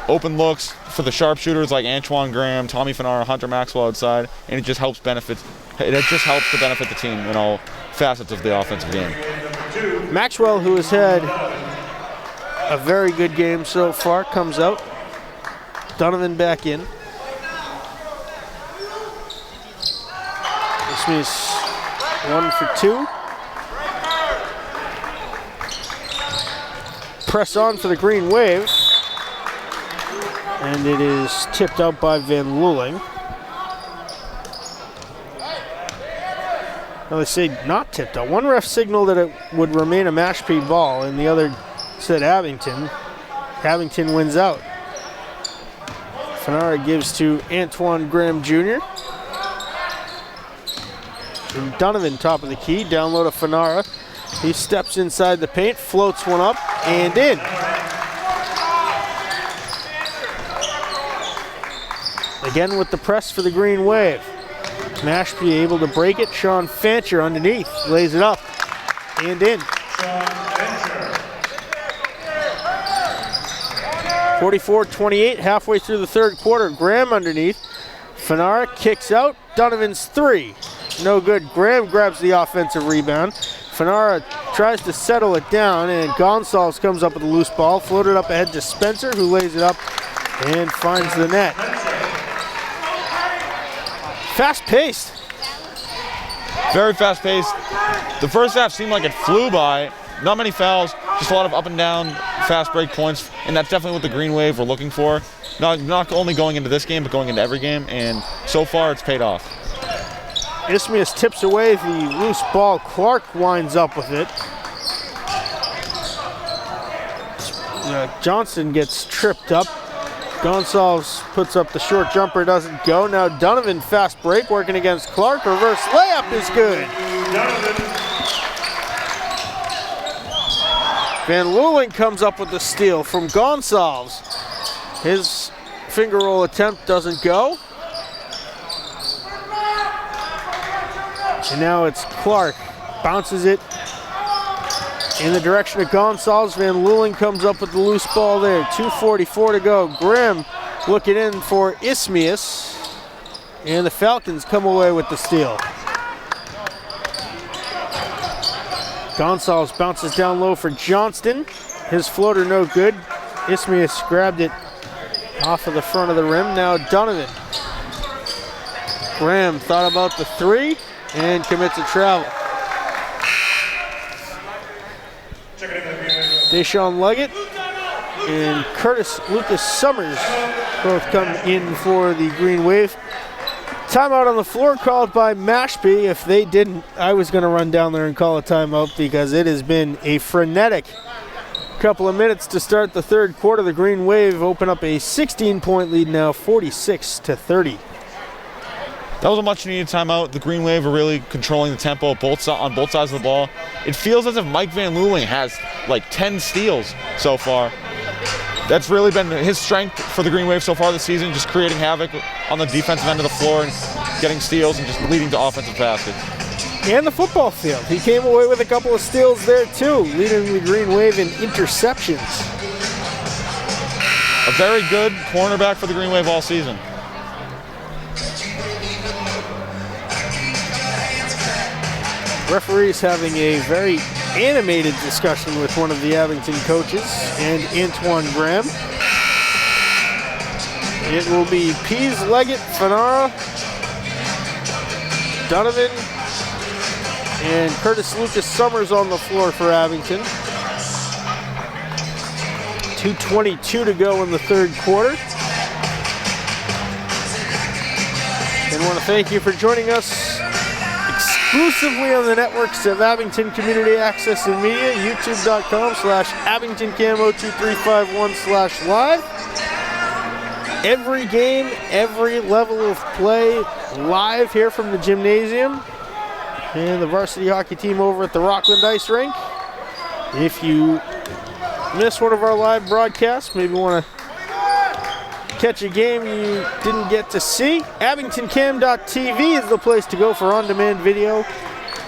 open looks for the sharpshooters like Antoine Graham, Tommy Fanara, Hunter Maxwell outside, and it just helps to benefit the team in all facets of the offensive game. Maxwell, who has had a very good game so far, comes out. Donovan back in. Isthmius 1 for 2. Press on for the Green Wave. And it is tipped out by Van Looling. Now they say not tipped out. One ref signaled that it would remain a Mashpee ball, and the other said Abington. Abington wins out. Fanara gives to Antoine Graham Jr. And Donovan, top of the key, down low to Fanara. He steps inside the paint, floats one up, and in. Again with the press for the Green Wave. Mashpee able to break it. Sean Fancher underneath, lays it up, and in. 44-28, halfway through the third quarter. Graham underneath. Fanara kicks out. Donovan's three. No good. Graham grabs the offensive rebound. Fanara tries to settle it down, and Gonsalves comes up with a loose ball. Floated up ahead to Spencer, who lays it up and finds the net. Fast-paced. Very fast-paced. The first half seemed like it flew by. Not many fouls, just a lot of up and down, fast break points, and that's definitely what the Green Wave were looking for. Not only going into this game, but going into every game, and so far it's paid off. Isthmius tips away the loose ball. Clark winds up with it. Johnson gets tripped up. Gonsalves puts up the short jumper, doesn't go. Now Donovan, fast break, working against Clark. Reverse layup is good. Van Looling comes up with the steal from Gonsalves. His finger roll attempt doesn't go. And now it's Clark. Bounces it in the direction of Gonsalves. Van Looling comes up with the loose ball there. 2:44 to go. Graham looking in for Isthmius. And the Falcons come away with the steal. Gonsalves bounces down low for Johnston. His floater no good. Isthmius grabbed it off of the front of the rim. Now Donovan. Graham thought about the three and commits a travel. Deshaun Leggett and Lucas Summers both come in for the Green Wave. Timeout on the floor called by Mashpee. If they didn't, I was going to run down there and call a timeout because it has been a frenetic couple of minutes to start the third quarter. The Green Wave open up a 16-point lead now, 46-30. That was a much-needed timeout. The Green Wave are really controlling the tempo on both sides of the ball. It feels as if Mike Van Looling has like 10 steals so far. That's really been his strength for the Green Wave so far this season, just creating havoc on the defensive end of the floor and getting steals and just leading to offensive baskets. And the football field. He came away with a couple of steals there too, leading the Green Wave in interceptions. a very good cornerback for the Green Wave all season. Referees having a very animated discussion with one of the Abington coaches and Antoine Graham. It will be Pease, Leggett, Fanara, Donovan, and Curtis Lucas Summers on the floor for Abington. 2:22 to go in the third quarter. And want to thank you for joining us exclusively on the networks of Abington Community Access and Media, youtube.com/AbingtonCam02351/live. Every game, every level of play live here from the gymnasium and the varsity hockey team over at the Rockland Ice Rink. If you miss one of our live broadcasts, maybe want to catch a game you didn't get to see, AbingtonCam.tv is the place to go for on-demand video,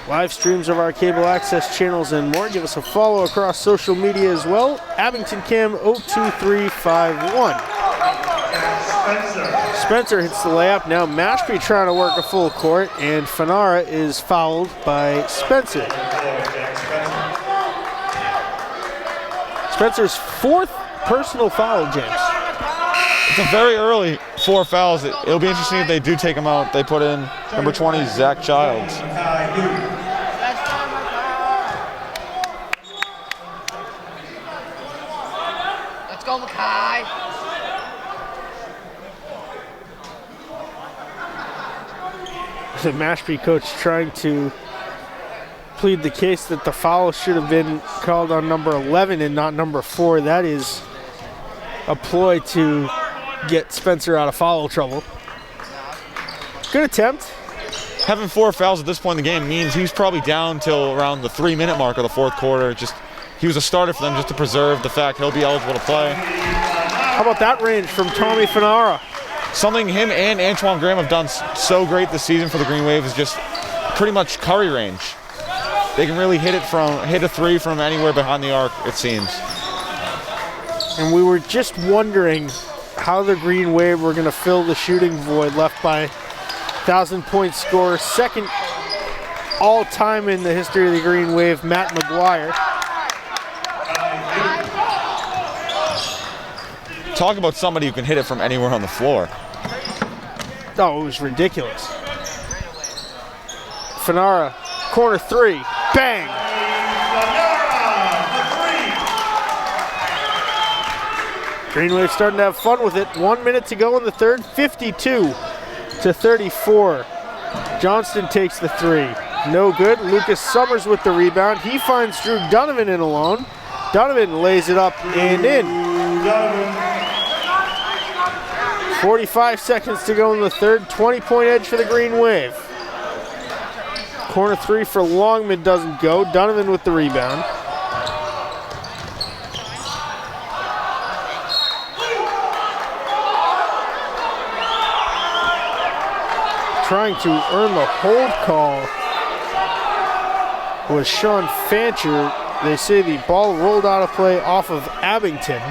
live streams of our cable access channels, and more. Give us a follow across social media as well, AbingtonCam02351. Spencer hits the layup. Now Mashpee trying to work a full court, and Fanara is fouled by Spencer. Spencer's fourth personal foul, James. It's a very early 4 fouls. It'll be interesting if they do take him out. They put in number 20, Zach Childs. Let's go, Mackay. The Mashpee coach trying to plead the case that the foul should have been called on number 11 and not number 4. That is a ploy to get Spencer out of foul trouble. Good attempt. Having 4 fouls at this point in the game means he's probably down till around the 3-minute mark of the fourth quarter. He was a starter for them just to preserve the fact he'll be eligible to play. How about that range from Tommy Fanara? Something him and Antoine Graham have done so great this season for the Green Wave is just pretty much Curry range. They can really hit a 3 from anywhere behind the arc, it seems. And we were just wondering how the Green Wave were going to fill the shooting void left by 1,000-point scorer, second all-time in the history of the Green Wave, Matt McGuire. Talk about somebody who can hit it from anywhere on the floor. Oh, it was ridiculous. Fanara, corner 3, bang! Green Wave starting to have fun with it. 1 minute to go in the third, 52-34. Johnston takes the 3. No good. Lucas Summers with the rebound. He finds Drew Donovan in alone. Donovan lays it up and in. 45 seconds to go in the third. 20-point edge for the Green Wave. Corner 3 for Longman doesn't go. Donovan with the rebound. Trying to earn the hold call was Sean Fancher. They say the ball rolled out of play off of Abington.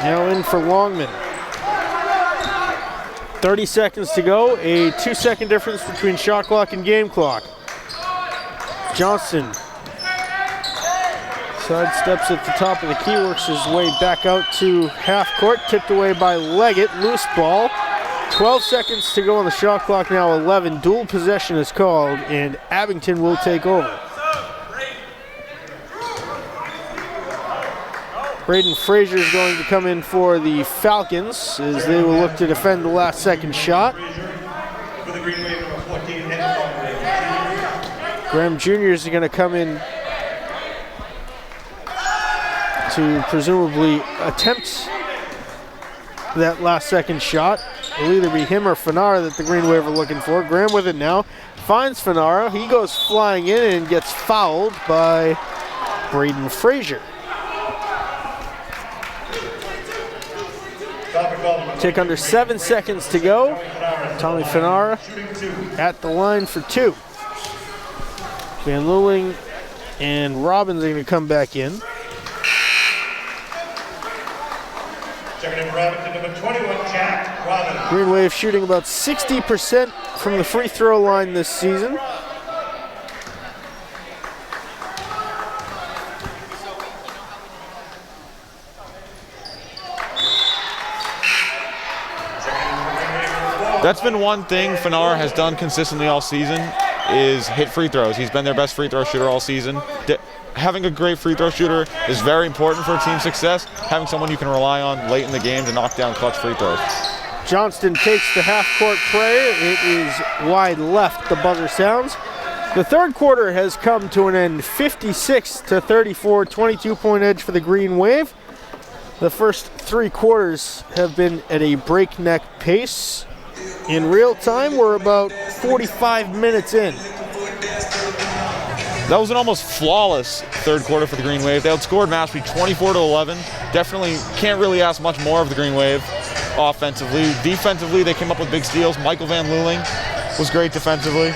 Now in for Longman. 30 seconds to go. A 2-second difference between shot clock and game clock. Johnston sidesteps at the top of the key, works his way back out to half court. Tipped away by Leggett. Loose ball. 12 seconds to go on the shot clock, now 11. Dual possession is called, and Abington will take over. Braden Frazier is going to come in for the Falcons as they will look to defend the last second shot. Graham Jr. is going to come in to presumably attempt that last second shot. It'll either be him or Fanara that the Green Wave are looking for. Graham with it now. Finds Fanara. He goes flying in and gets fouled by Braden Frazier. Take under 7 seconds to go. Tommy Fanara at the line for 2. Van Luling and Robbins are going to come back in. for Abington, number 21, Jack Robbins. Green Wave shooting about 60% from the free throw line this season. That's been one thing Fanar has done consistently all season is hit free throws. He's been their best free throw shooter all season. Having a great free throw shooter is very important for team success. Having someone you can rely on late in the game to knock down clutch free throws. Johnston takes the half-court prayer. It is wide left, the buzzer sounds. The third quarter has come to an end, 56-34, 22-point edge for the Green Wave. The first 3 quarters have been at a breakneck pace. In real time, we're about 45 minutes in. That was an almost flawless third quarter for the Green Wave. They outscored Mashpee 24-11. Definitely can't really ask much more of the Green Wave offensively. Defensively, they came up with big steals. Michael Van Luling was great defensively.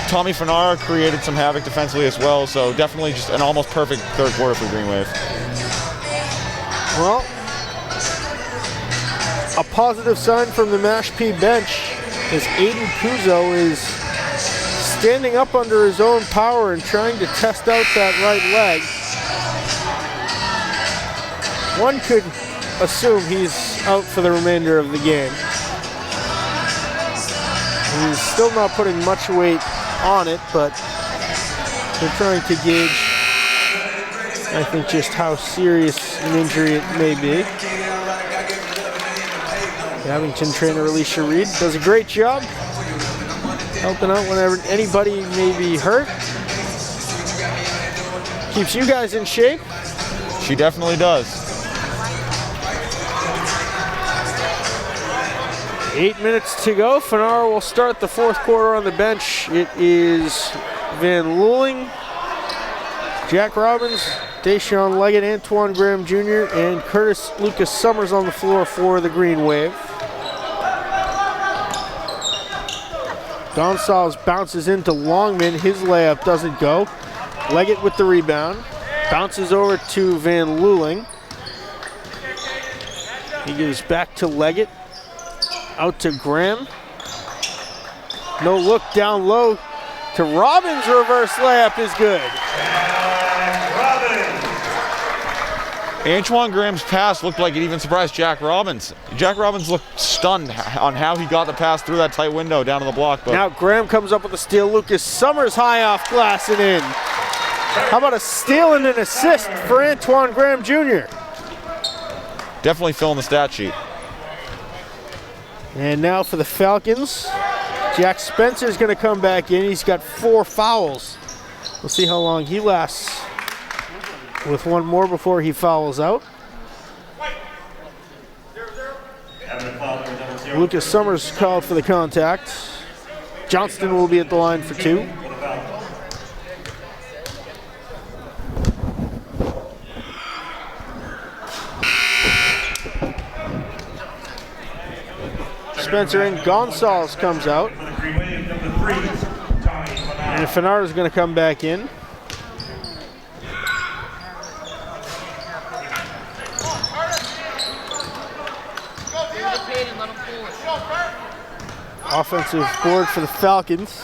Tommy Fanar created some havoc defensively as well, so definitely just an almost perfect third quarter for the Green Wave. Well, a positive sign from the Mashpee bench as Aiden Kuzo is standing up under his own power and trying to test out that right leg. One could assume he's out for the remainder of the game. He's still not putting much weight on it, but they're trying to gauge, I think, just how serious an injury it may be. The Abington trainer Alicia Reed does a great job helping out whenever anybody may be hurt. Keeps you guys in shape. She definitely does. 8 minutes to go. Fanar will start the fourth quarter on the bench. It is Van Luling, Jack Robbins, Deshaun Leggett, Antoine Graham Jr., and Curtis Lucas Summers on the floor for the Green Wave. Gonsalves bounces into Longman. His layup doesn't go. Leggett with the rebound. Bounces over to Van Luling. He gives back to Leggett. Out to Graham. No look down low to Robbins. Reverse layup is good. Antoine Graham's pass looked like it even surprised Jack Robbins. Jack Robbins looked stunned on how he got the pass through that tight window down to the block. But now Graham comes up with a steal. Lucas Summers high off glass and in. How about a steal and an assist for Antoine Graham Jr.? Definitely filling the stat sheet. And now for the Falcons, Jack Spencer's going to come back in. He's got 4 fouls. We'll see how long he lasts with one more before he fouls out. Lucas Summers called for the contact. Johnston will be at the line for 2. Spencer in. Gonsalves comes out. And Fanar is going to come back in. Offensive board for the Falcons.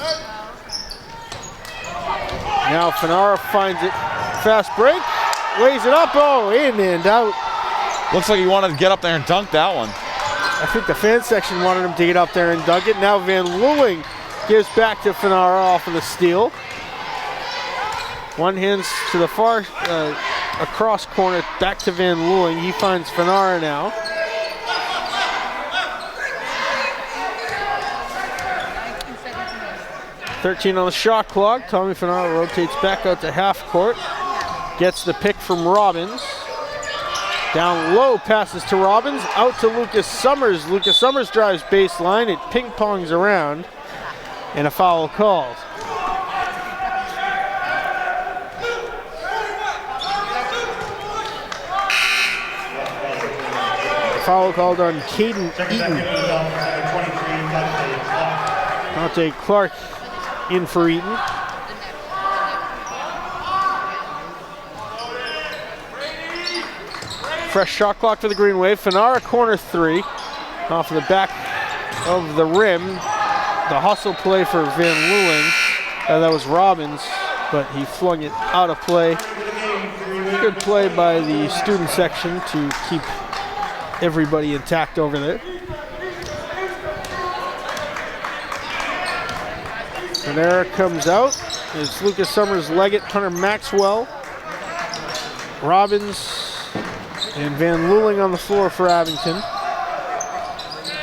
Now Fanar finds it. Fast break. Lays it up. Oh, in and out. Looks like he wanted to get up there and dunk that one. I think the fan section wanted him to get up there and dunk it. Now Van Luling gives back to Fanar off of the steal. One hands to the far across corner, back to Van Luling. He finds Fanar now. .13 on the shot clock. Tommy Fanar rotates back out to half court. Gets the pick from Robbins. Down low, passes to Robbins, out to Lucas Summers. Lucas Summers drives baseline, it ping-pongs around, and a foul called. Foul called on Caden Eaton. Dante Clark in for Eaton. Fresh shot clock for the Green Wave. Fanara corner 3 off of the back of the rim. The hustle play for Van Luling. That was Robbins, but he flung it out of play. Good play by the student section to keep everybody intact over there. Fanara comes out. It's Lucas Summers, Leggett, Hunter Maxwell, Robbins, and Van Luling on the floor for Abington.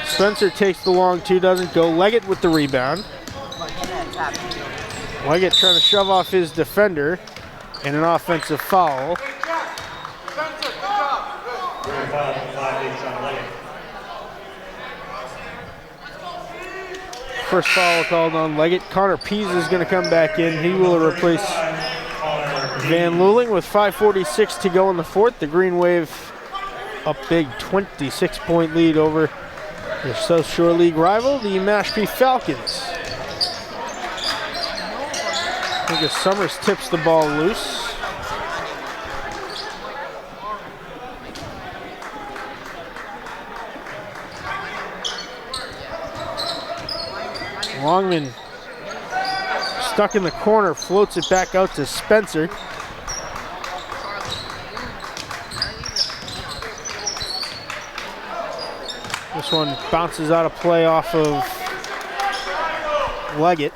Spencer takes the long 2, doesn't go. Leggett with the rebound. Leggett trying to shove off his defender, and an offensive foul. First foul called on Leggett. Connor Pease is going to come back in. He will replace Van Luling with 5:46 to go in the fourth. The Green Wave up big, 26-point lead over their South Shore League rival, the Mashpee Falcons. Lucas Summers tips the ball loose. Longman stuck in the corner, floats it back out to Spencer. This one bounces out of play off of Leggett.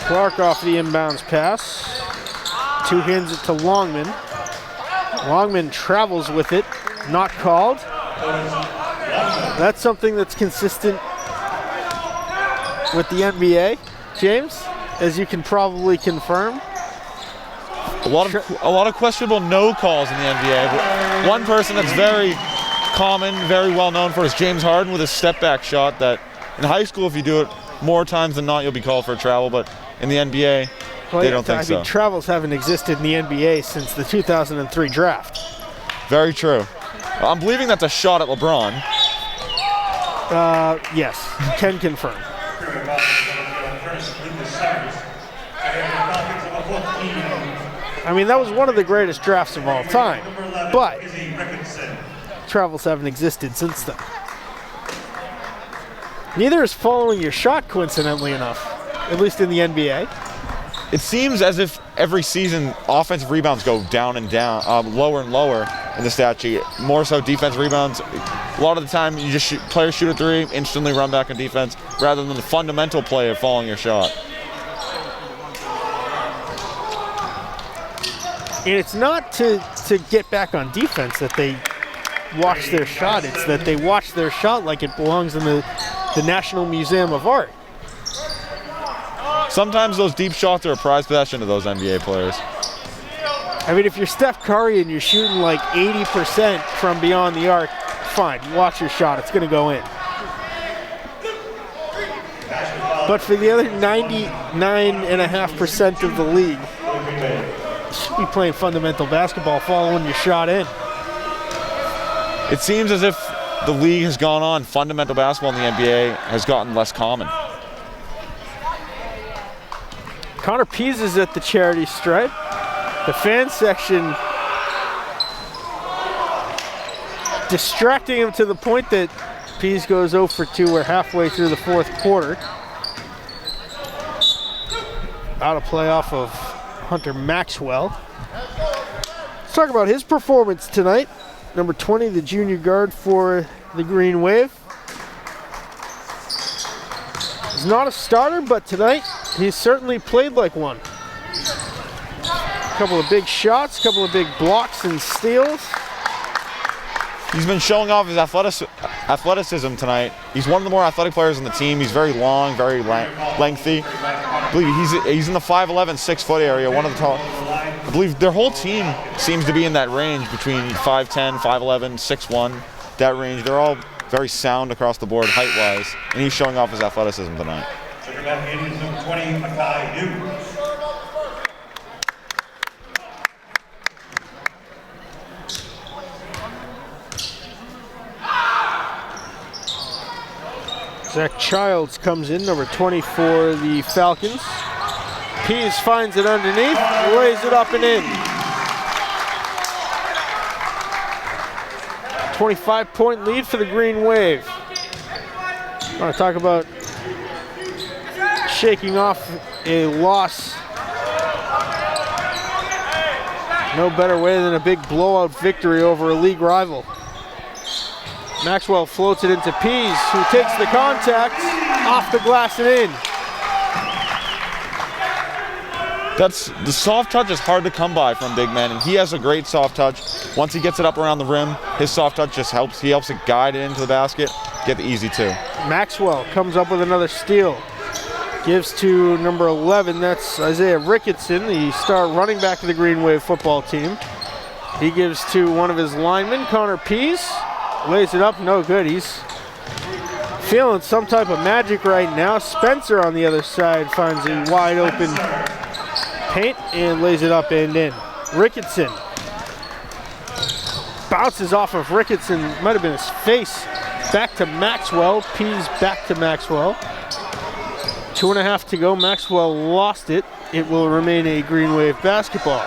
Clark off the inbounds pass. Two-hands it to Longman. Longman travels with it, not called. That's something that's consistent with the NBA, James, as you can probably confirm. A lot of questionable no calls in the NBA. But one person that's very common, very well known for is James Harden with a step back shot that in high school, if you do it more times than not, you'll be called for a travel, but in the NBA, they don't think so. Travels haven't existed in the NBA since the 2003 draft. Very true. I'm believing that's a shot at LeBron. Yes, can confirm. I mean, that was one of the greatest drafts of all time, but travels haven't existed since then. Neither is following your shot, coincidentally enough, at least in the NBA. It seems as if every season offensive rebounds go down and down, lower and lower in the stat sheet. More so defensive rebounds. A lot of the time, you just players shoot a 3, instantly run back on defense, rather than the fundamental play of following your shot. And it's not to get back on defense that they watch their shot. It's that they watch their shot like it belongs in the National Museum of Art. Sometimes those deep shots are a prized possession to those NBA players. I mean, if you're Steph Curry and you're shooting like 80% from beyond the arc, fine, watch your shot, it's gonna go in. But for the other 99.5% of the league, you should be playing fundamental basketball, following your shot in. It seems as if the league has gone on, fundamental basketball in the NBA has gotten less common. Connor Pease is at the charity stripe. The fan section distracting him to the point that Pease goes 0 for 2. We're halfway through the fourth quarter. Out of play off of Hunter Maxwell. Let's talk about his performance tonight. Number 20, the junior guard for the Green Wave. He's not a starter, but tonight he's certainly played like one. A couple of big shots, a couple of big blocks and steals. He's been showing off his athleticism tonight. He's one of the more athletic players on the team. He's very long, very lengthy. I believe he's in the 5'11", 6 foot area, one of the tall. I believe their whole team seems to be in that range between 5'10", 5'11", 6'1", that range. They're all very sound across the board height-wise, and he's showing off his athleticism tonight. Zach Childs comes in, number 20 for the Falcons. Pease finds it underneath, lays it up and in. 25-point lead for the Green Wave. I want to talk about shaking off a loss. No better way than a big blowout victory over a league rival. Maxwell floats it into Pease, who takes the contact off the glass and in. The soft touch is hard to come by from big men, and he has a great soft touch. Once he gets it up around the rim, his soft touch just helps. He helps it guide it into the basket, get the easy two. Maxwell comes up with another steal. Gives to number 11, that's Isaiah Ricketson, the star running back of the Green Wave football team. He gives to one of his linemen, Connor Pease. Lays it up, no good. He's feeling some type of magic right now. Spencer on the other side finds a wide open paint and lays it up and in. Ricketson bounces off of Ricketson, might have been his face. Back to Maxwell, Pease back to Maxwell. 2.5 to go, Maxwell lost it. It will remain a Green Wave basketball.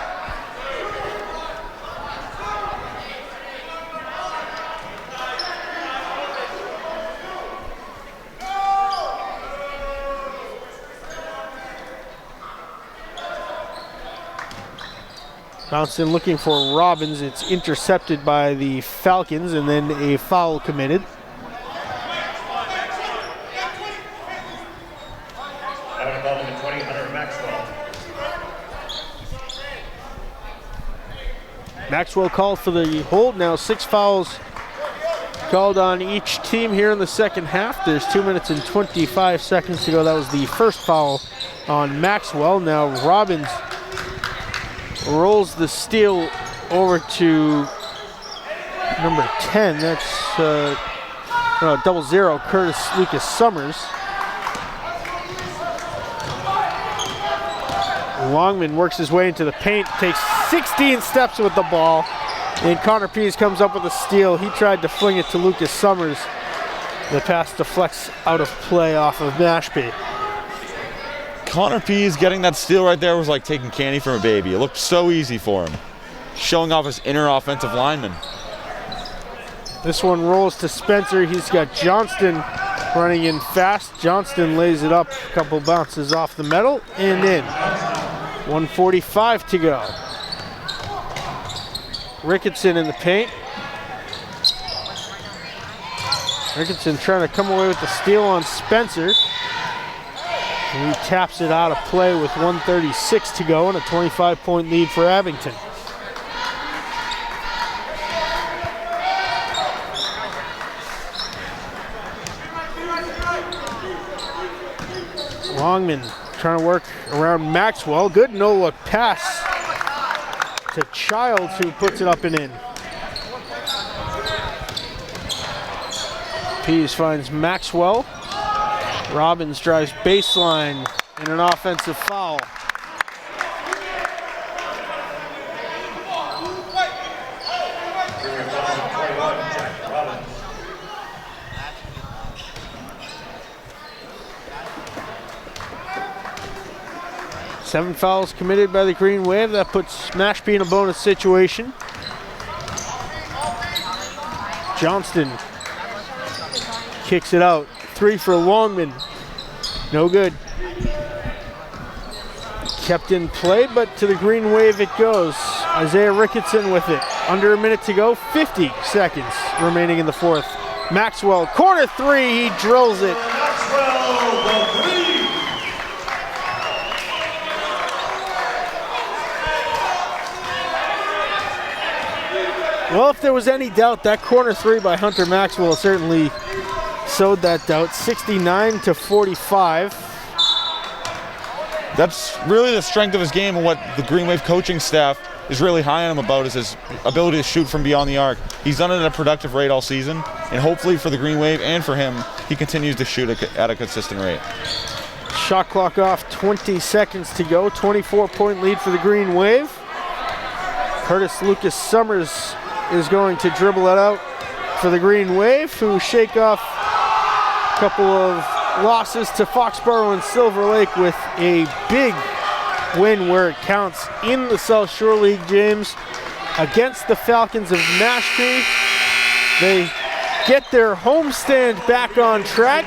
Bounced in looking for Robbins. It's intercepted by the Falcons and then a foul committed. Maxwell called for the hold. Now 6 fouls called on each team here in the second half. There's 2 minutes and 25 seconds to go. That was the first foul on Maxwell. Now Robbins rolls the steal over to number 10. That's 0-0, Curtis Lucas Summers. Longman works his way into the paint, takes 16 steps with the ball, and Connor Pease comes up with a steal. He tried to fling it to Lucas Summers. The pass deflects out of play off of Mashpee. Connor Pease getting that steal right there was like taking candy from a baby. It looked so easy for him. Showing off his inner offensive lineman. This one rolls to Spencer. He's got Johnston running in fast. Johnston lays it up. A couple bounces off the metal and in. 1:45 to go. Ricketson in the paint. Ricketson trying to come away with the steal on Spencer. And he taps it out of play with 1:36 to go and a 25-point lead for Abington. Longman trying to work around Maxwell. Good no-look pass to Childs, who puts it up and in. Pease finds Maxwell. Robbins drives baseline in an offensive foul. Seven fouls committed by the Green Wave. That puts Mashpee in a bonus situation. Johnston kicks it out. 3 for Longman. No good. Kept in play, but to the Green Wave it goes. Isaiah Ricketson with it. Under a minute to go. 50 seconds remaining in the fourth. Maxwell, corner 3. He drills it. Well, if there was any doubt, that corner 3 by Hunter Maxwell certainly sowed that doubt. 69-45. That's really the strength of his game, and what the Green Wave coaching staff is really high on him about is his ability to shoot from beyond the arc. He's done it at a productive rate all season, and hopefully for the Green Wave and for him, he continues to shoot at a consistent rate. Shot clock off, 20 seconds to go. 24-point lead for the Green Wave. Curtis Lucas Summers is going to dribble it out for the Green Wave, who shake off couple of losses to Foxborough and Silver Lake with a big win where it counts in the South Shore League, James, against the Falcons of Mashpee. They get their homestand back on track.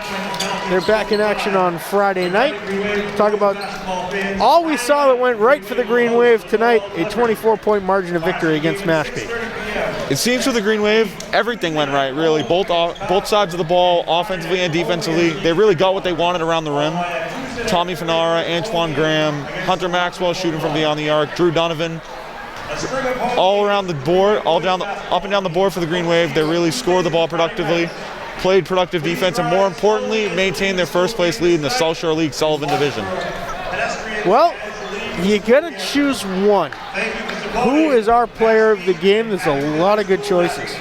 They're back in action on Friday night. Talk about all we saw that went right for the Green Wave tonight, a 24-point margin of victory against Mashpee. It seems for the Green Wave, everything went right, really. Both sides of the ball, offensively and defensively, they really got what they wanted around the rim. Tommy Fanara, Antoine Graham, Hunter Maxwell shooting from beyond the arc, Drew Donovan, all around the board, up and down the board for the Green Wave. They really scored the ball productively, played productive defense, and more importantly, maintained their first place lead in the South Shore League Sullivan Division. Well, you gotta choose one. Who is our player of the game? There's a lot of good choices.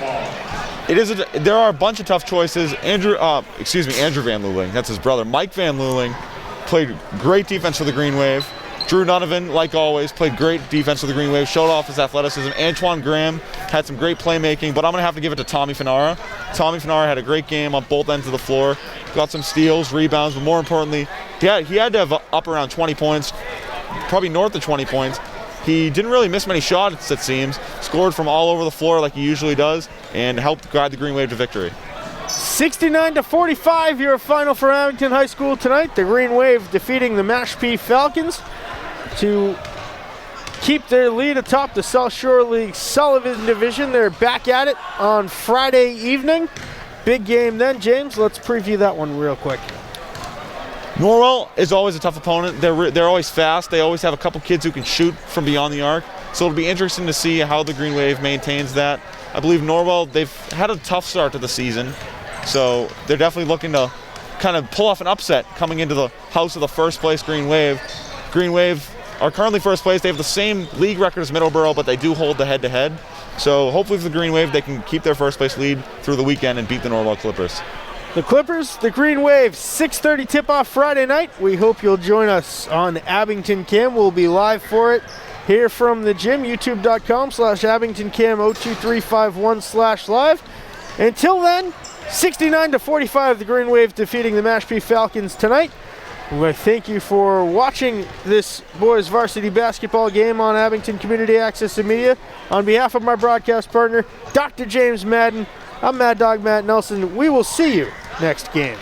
There are a bunch of tough choices. Andrew Van Luling, that's his brother. Mike Van Luling played great defense for the Green Wave. Drew Donovan, like always, played great defense for the Green Wave, showed off his athleticism. Antoine Graham had some great playmaking, but I'm going to have to give it to Tommy Fanara. Tommy Fanara had a great game on both ends of the floor, got some steals, rebounds, but more importantly, he had to have up around 20 points, probably north of 20 points. He didn't really miss many shots, it seems, scored from all over the floor like he usually does, and helped guide the Green Wave to victory. 69-45, your final for Abington High School tonight. The Green Wave defeating the Mashpee Falcons to keep their lead atop the South Shore League Sullivan Division. They're back at it on Friday evening. Big game then, James. Let's preview that one real quick. Norwell is always a tough opponent. They're always fast. They always have a couple kids who can shoot from beyond the arc. So it'll be interesting to see how the Green Wave maintains that. I believe Norwell, they've had a tough start to the season. So they're definitely looking to kind of pull off an upset coming into the house of the first place Green Wave. Green Wave are currently first place. They have the same league record as Middleborough, but they do hold the head-to-head. So hopefully for the Green Wave, they can keep their first place lead through the weekend and beat the Norwell Clippers. The Clippers, the Green Wave, 6:30 tip-off Friday night. We hope you'll join us on Abington Cam. We'll be live for it here from the gym, youtube.com/AbingtonCam02351/live. Until then, 69-45, the Green Wave defeating the Mashpee Falcons tonight. We thank you for watching this boys varsity basketball game on Abington Community Access and Media. On behalf of my broadcast partner, Dr. James Madden, I'm Mad Dog Matt Nelson. We will see you next game.